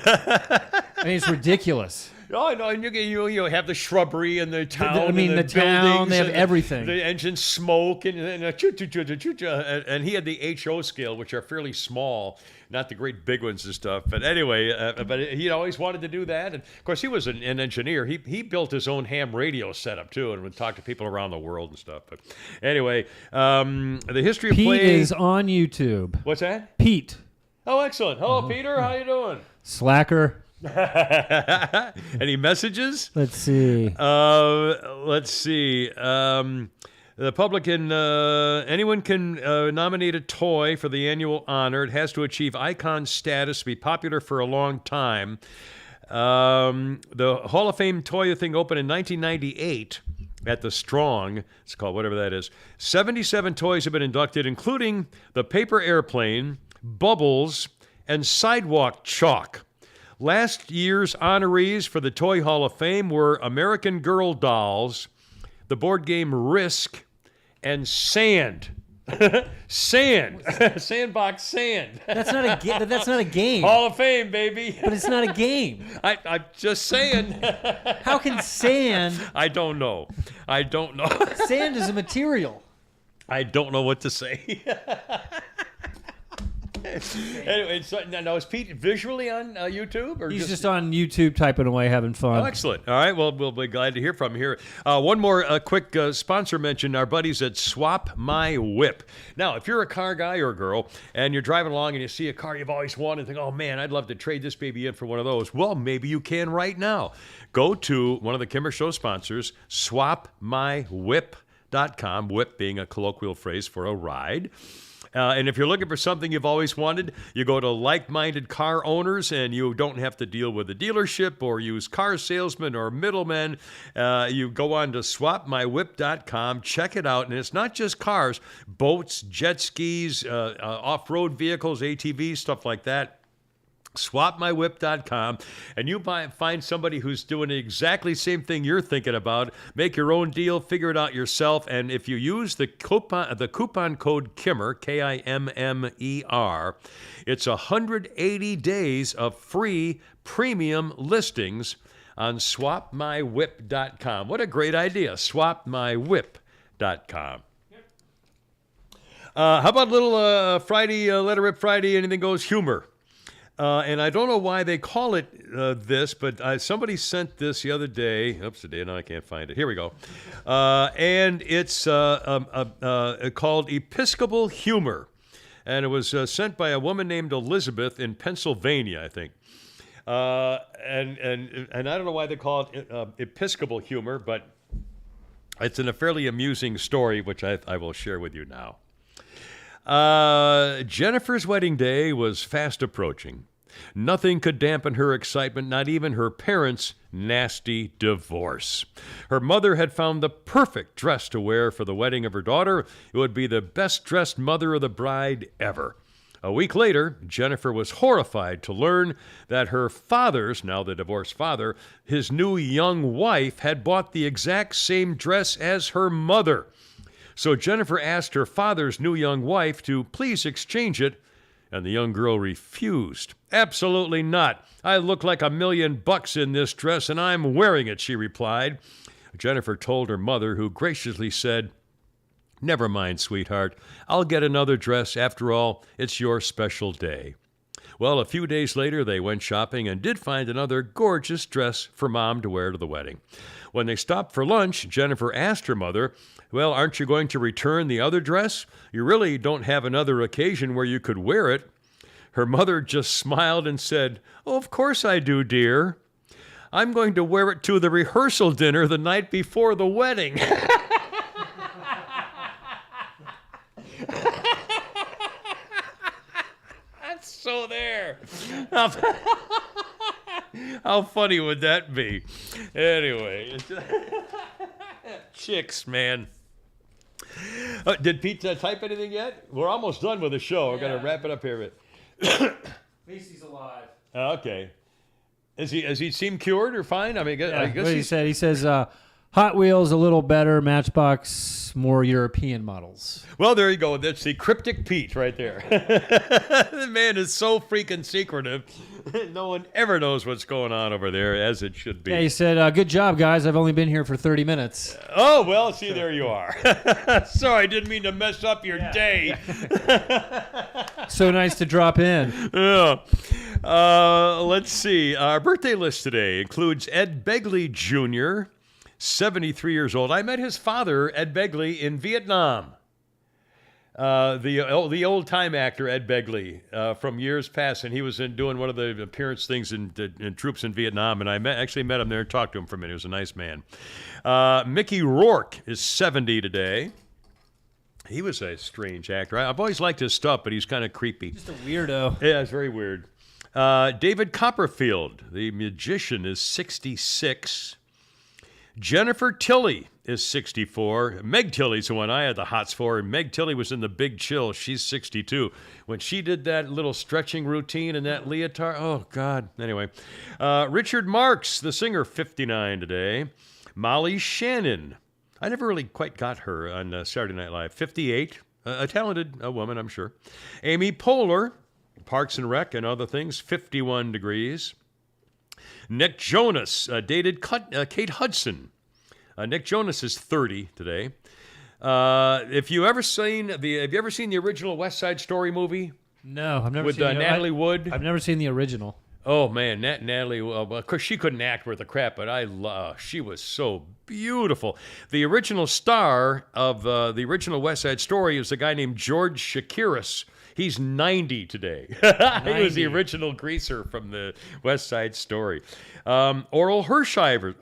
I mean, it's ridiculous. Oh, I know, and you have the shrubbery and the town. The town, they have everything. The engine smoke and and he had the HO scale, which are fairly small, not the great big ones and stuff. But anyway, but he always wanted to do that, and of course he was an engineer. He built his own ham radio setup too, and would talk to people around the world and stuff. But anyway, the history of Pete play is on YouTube. What's that? Pete. Oh, excellent. Hello, Peter. How you doing? Slacker. Any messages? Let's see. Let's see. The public can, anyone can nominate a toy for the annual honor. It has to achieve icon status, be popular for a long time. The Hall of Fame toy thing opened in 1998 at the Strong. It's called whatever that is. 77 toys have been inducted, including the paper airplane, Bubbles, and sidewalk chalk. Last year's honorees for the Toy Hall of Fame were American Girl dolls, the board game Risk, and Sand. Sand. Sandbox Sand. That's not a That's not a game. Hall of Fame, baby. But it's not a game. I'm just saying. How can sand? I don't know. Sand is a material. I don't know what to say. Anyway, so now is Pete visually on YouTube? Or He's just on YouTube typing away, having fun. Oh, excellent. All right, well, we'll be glad to hear from here. One more quick sponsor mention, our buddies at Swap My Whip. Now, if you're a car guy or girl and you're driving along and you see a car you've always wanted and think, oh, man, I'd love to trade this baby in for one of those. Well, maybe you can right now. Go to one of the Kimmer Show sponsors, swapmywhip.com, whip being a colloquial phrase for a ride. And if you're looking for something you've always wanted, you go to like-minded car owners and you don't have to deal with a dealership or use car salesmen or middlemen. You go on to swapmywhip.com, check it out. And it's not just cars, boats, jet skis, off-road vehicles, ATVs, stuff like that. SwapMyWhip.com, and you find somebody who's doing the exactly same thing you're thinking about. Make your own deal, figure it out yourself, and if you use the coupon code Kimmer, Kimmer, it's 180 days of free premium listings on SwapMyWhip.com. What a great idea, SwapMyWhip.com. How about a little Friday, Let It Rip Friday, anything goes humor? And I don't know why they call it this, but somebody sent this the other day. Oops, today, no, I can't find it. Here we go. And it's called Episcopal Humor. And it was sent by a woman named Elizabeth in Pennsylvania, I think. And I don't know why they call it Episcopal Humor, but it's in a fairly amusing story, which I will share with you now. Jennifer's wedding day was fast approaching. Nothing could dampen her excitement, not even her parents' nasty divorce. Her mother had found the perfect dress to wear for the wedding of her daughter. It would be the best-dressed mother of the bride ever. A week later, Jennifer was horrified to learn that her father's, now the divorced father, his new young wife had bought the exact same dress as her mother. So Jennifer asked her father's new young wife to please exchange it, and the young girl refused. Absolutely not. I look like $1 million in this dress, and I'm wearing it, she replied. Jennifer told her mother, who graciously said, "Never mind, sweetheart. I'll get another dress. After all, it's your special day." Well, a few days later, they went shopping and did find another gorgeous dress for Mom to wear to the wedding. When they stopped for lunch, Jennifer asked her mother, "Well, aren't you going to return the other dress? You really don't have another occasion where you could wear it." Her mother just smiled and said, "Oh, of course I do, dear. I'm going to wear it to the rehearsal dinner the night before the wedding." That's so there. How funny would that be? Anyway, chicks, man. Did Pete type anything yet? We're almost done with the show. We're going to wrap it up here. Macy's alive. Okay. Has he seemed cured or fine? I mean, I guess what he said. He says Hot Wheels a little better, Matchbox more European models. Well, there you go. That's the cryptic Pete right there. The man is so freaking secretive. No one ever knows what's going on over there, as it should be. Yeah, he said, "Good job, guys. I've only been here for 30 minutes." Oh, well, see, there you are. Sorry, I didn't mean to mess up your day. So nice to drop in. Yeah. Let's see. Our birthday list today includes Ed Begley Jr., 73 years old. I met his father, Ed Begley, in Vietnam. The old time actor Ed Begley from years past, and he was doing one of the appearance things in Troops in Vietnam, and I actually met him there and talked to him for a minute. He was a nice man. Mickey Rourke is 70 today. He was a strange actor. I've always liked his stuff, but he's kind of creepy. Just a weirdo. Yeah, it's very weird. David Copperfield, the magician, is 66. Jennifer Tilly is 64. Meg Tilly's the one I had the hots for, and Meg Tilly was in The Big Chill. She's 62. When she did that little stretching routine in that leotard, oh, God. Anyway, Richard Marx, the singer, 59 today. Molly Shannon. I never really quite got her on Saturday Night Live. 58. A talented woman, I'm sure. Amy Poehler, Parks and Rec and other things, 51 degrees. Nick Jonas dated Kate Hudson. Nick Jonas is 30 today. Have you ever seen the original West Side Story movie? No, I've never with seen it. Natalie Wood. I've never seen the original. Oh man, Natalie. Well, of course, she couldn't act worth a crap, but she was so beautiful. The original star of the original West Side Story is a guy named George Chakiris. He's 90 today. He was the original greaser from the West Side Story. Oral Hershiser.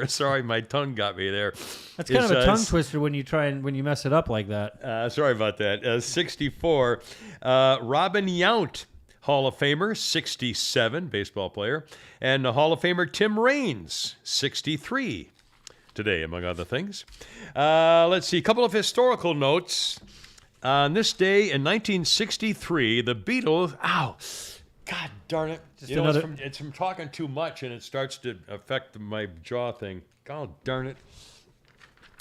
Sorry, my tongue got me there. That's kind of a tongue twister when you mess it up like that. Sorry about that. 64. Robin Yount, Hall of Famer, 67, baseball player. And the Hall of Famer Tim Raines, 63. Today, among other things. Let's see, a couple of historical notes. On this day in 1963, the Beatles, God darn it. It's from talking too much, and it starts to affect my jaw thing. God darn it.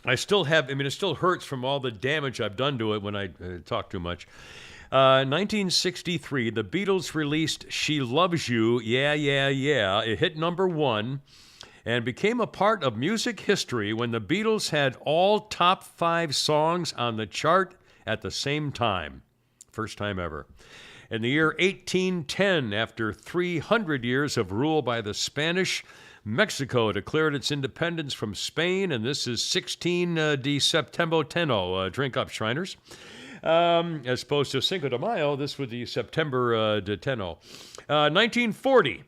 It still hurts from all the damage I've done to it when I talk too much. 1963, the Beatles released She Loves You, Yeah, Yeah, Yeah. It hit number 1. And became a part of music history when the Beatles had all top 5 songs on the chart at the same time. First time ever. In the year 1810, after 300 years of rule by the Spanish, Mexico declared its independence from Spain, and this is 16 de September Tenno. Drink up, Shriners. As opposed to Cinco de Mayo, this would be September de Tenno. 1940.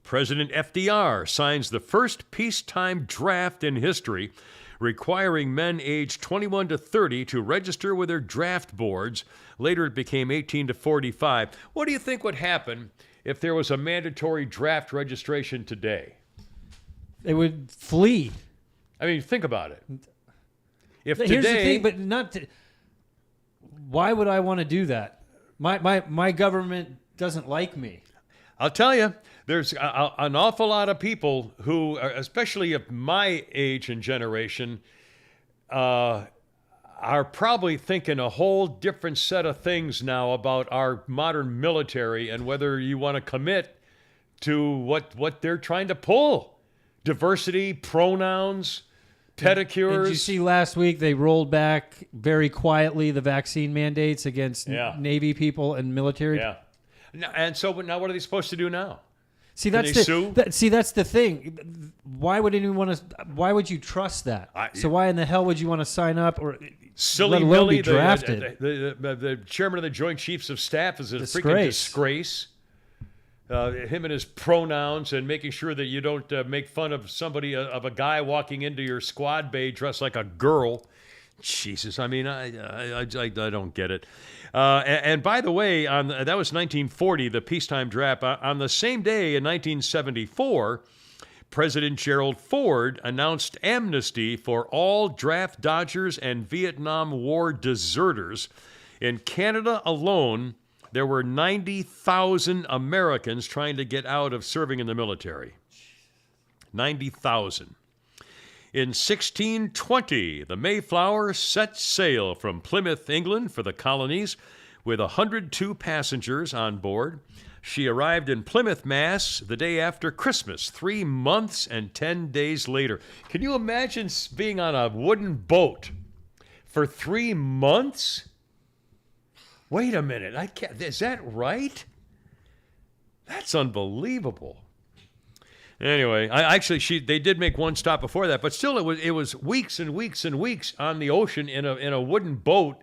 President FDR signs the first peacetime draft in history, requiring men aged 21 to 30 to register with their draft boards. Later it became 18 to 45. What do you think would happen if there was a mandatory draft registration today? They would flee. I mean, think about it. Here's the thing, but not to, why would I want to do that? My government doesn't like me. I'll tell you, there's an awful lot of people who, especially of my age and generation, are probably thinking a whole different set of things now about our modern military and whether you want to commit to what they're trying to pull. Diversity, pronouns, pedicures. Did you see last week they rolled back very quietly the vaccine mandates against Navy people and military? Yeah. And so now what are they supposed to do now? See, that's the thing. Why would anyone want to? Why would you trust that? So why in the hell would you want to sign up or silly let alone be drafted? The chairman of the Joint Chiefs of Staff is a freaking disgrace. Him and his pronouns and making sure that you don't make fun of somebody of a guy walking into your squad bay dressed like a girl. Jesus, I mean, I don't get it. And by the way, that was 1940, the peacetime draft. On the same day in 1974, President Gerald Ford announced amnesty for all draft dodgers and Vietnam War deserters. In Canada alone, there were 90,000 Americans trying to get out of serving in the military. 90,000. In 1620, the Mayflower set sail from Plymouth, England, for the colonies with 102 passengers on board. She arrived in Plymouth, Mass. the day after Christmas, 3 months and 10 days later. Can you imagine being on a wooden boat for 3 months? Wait a minute. I can't. Is that right? That's unbelievable. Anyway, they did make one stop before that, but still it was weeks and weeks and weeks on the ocean in a wooden boat,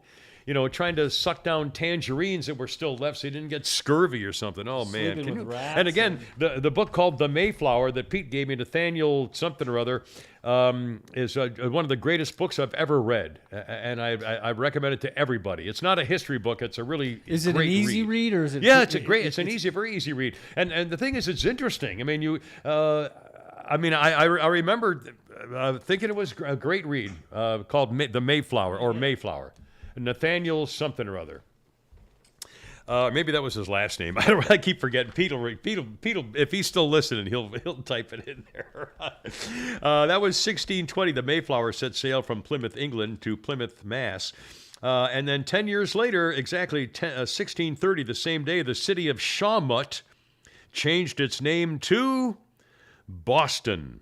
trying to suck down tangerines that were still left so he didn't get scurvy or something. Oh man. Sleeping with rats And again, the book called The Mayflower that Pete gave me, Nathaniel something or other, is one of the greatest books I've ever read, and I recommend it to everybody. It's not a history book; it's a really Is it an great easy read or is it? Yeah, it's a very easy read, and the thing is, it's interesting. I mean, I remember thinking it was a great read called The Mayflower or Mayflower, Nathaniel something or other. Maybe that was his last name. I keep forgetting. Pete, if he's still listening, he'll type it in there. That was 1620. The Mayflower set sail from Plymouth, England, to Plymouth, Mass. And then 10 years later, exactly 1630, the same day, the city of Shawmut changed its name to Boston.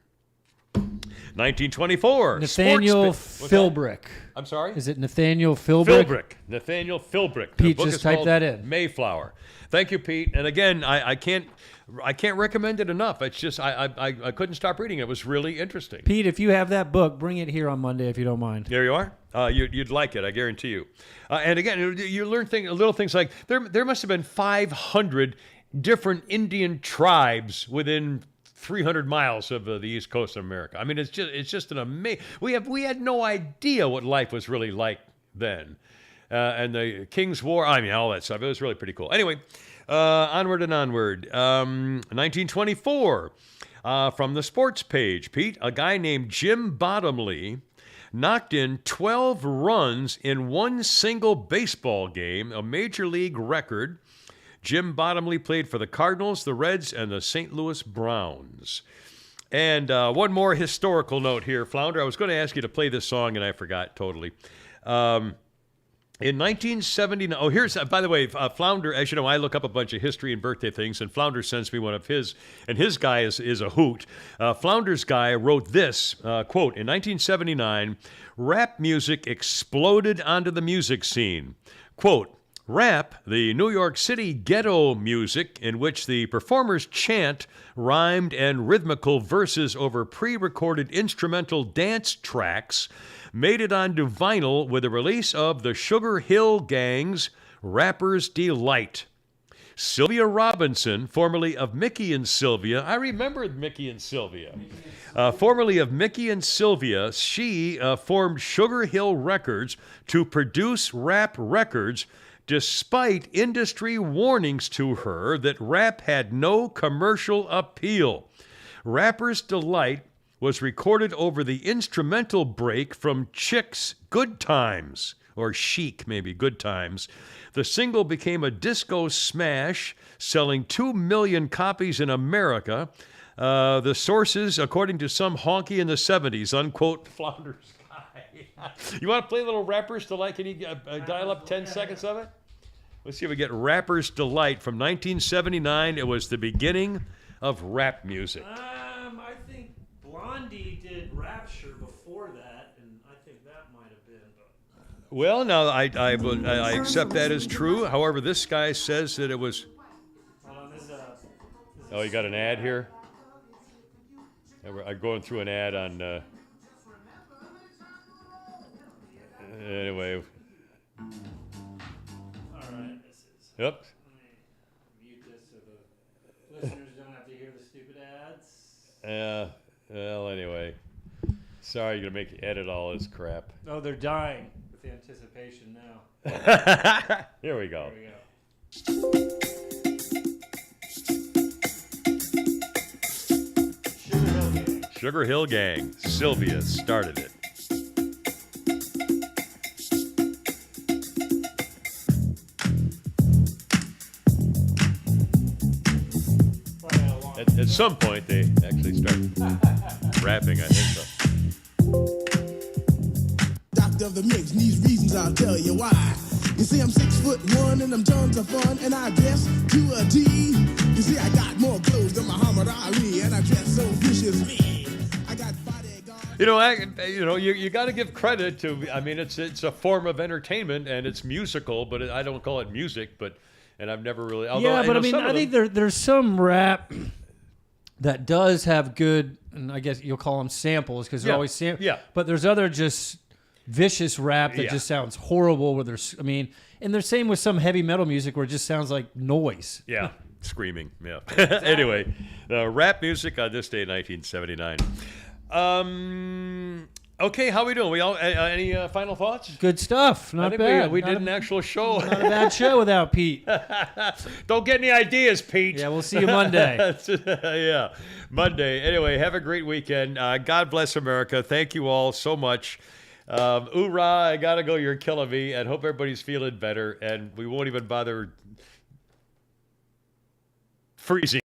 1924. Nathaniel Philbrick. I'm sorry? Is it Nathaniel Philbrick? Nathaniel Philbrick. Pete, The book just is type called that in. Mayflower. Thank you, Pete. And again, I can't recommend it enough. It's just I couldn't stop reading it. It was really interesting. Pete, if you have that book, bring it here on Monday if you don't mind. There you are. You'd like it, I guarantee you. And again, you learn little things like there must have been 500 different Indian tribes within 300 miles of the east coast of America. I mean, it's just an amazing. We had no idea what life was really like then, and the King's War. I mean, all that stuff. It was really pretty cool. Anyway, onward and onward. 1924, from the sports page, Pete, a guy named Jim Bottomley knocked in 12 runs in one single baseball game, a major league record. Jim Bottomley played for the Cardinals, the Reds, and the St. Louis Browns. And one more historical note here, Flounder. I was going to ask you to play this song, and I forgot totally. In 1979, here's, by the way, Flounder, as you know, I look up a bunch of history and birthday things, and Flounder sends me one of his, and his guy is a hoot. Flounder's guy wrote this, quote, in 1979, rap music exploded onto the music scene. Quote, rap, the New York City ghetto music in which the performers chant rhymed and rhythmical verses over pre-recorded instrumental dance tracks, made it onto vinyl with the release of the Sugar Hill Gang's Rapper's Delight. Sylvia Robinson, formerly of Mickey and Sylvia, I remember Mickey and Sylvia. Formerly of Mickey and Sylvia, she formed Sugar Hill Records to produce rap records, despite industry warnings to her that rap had no commercial appeal. Rapper's Delight was recorded over the instrumental break from Chick's Good Times, or Chic, maybe, Good Times. The single became a disco smash, selling 2 million copies in America. The sources, according to some honky in the 70s, unquote, Flounder's guy. You want to play a little Rapper's Delight? Can you dial up 10 seconds of it? Let's see if we get Rapper's Delight from 1979. It was the beginning of rap music. I think Blondie did Rapture before that, and I think that might have been. Well, now I accept that as true. However, this guy says that it was. Hold on, Oh, you got an ad here? I'm going through an ad on. Anyway. Yep. Let me mute this so the listeners don't have to hear the stupid ads. Well, anyway. Sorry, you're going to make you edit all this crap. Oh, they're dying with anticipation now. Here we go. There we go. Sugar Hill Gang. Sylvia started it. At some point, they actually start rapping, I think so. Doctor of the mix, and these reasons I'll tell you why. You see, I'm 6'1" and I'm tons of fun, and I dress to a T. You see, I got more clothes than Muhammad Ali, and I dress so viciously. I got bodyguards. You got to give credit to. I mean, it's a form of entertainment, and it's musical, but I don't call it music. And I've never really. Although, yeah, but I mean, I think there's some rap that does have good, and I guess you'll call them samples because they're Yeah. always samples. Yeah. But there's other just vicious rap that Yeah. just sounds horrible. Where there's, I mean, and the same with some heavy metal music where it just sounds like noise. Yeah, screaming. Yeah. Anyway, rap music on this day in 1979. Okay, how we doing? We all any final thoughts? Good stuff. I Not think bad. we Not did a- an actual show. Not a bad show without Pete. Don't get any ideas, Pete. Yeah, we'll see you Monday. Yeah, Monday. Anyway, have a great weekend. God bless America. Thank you all so much. Hoorah, I gotta go. You're killing me. And hope everybody's feeling better. And we won't even bother freezing.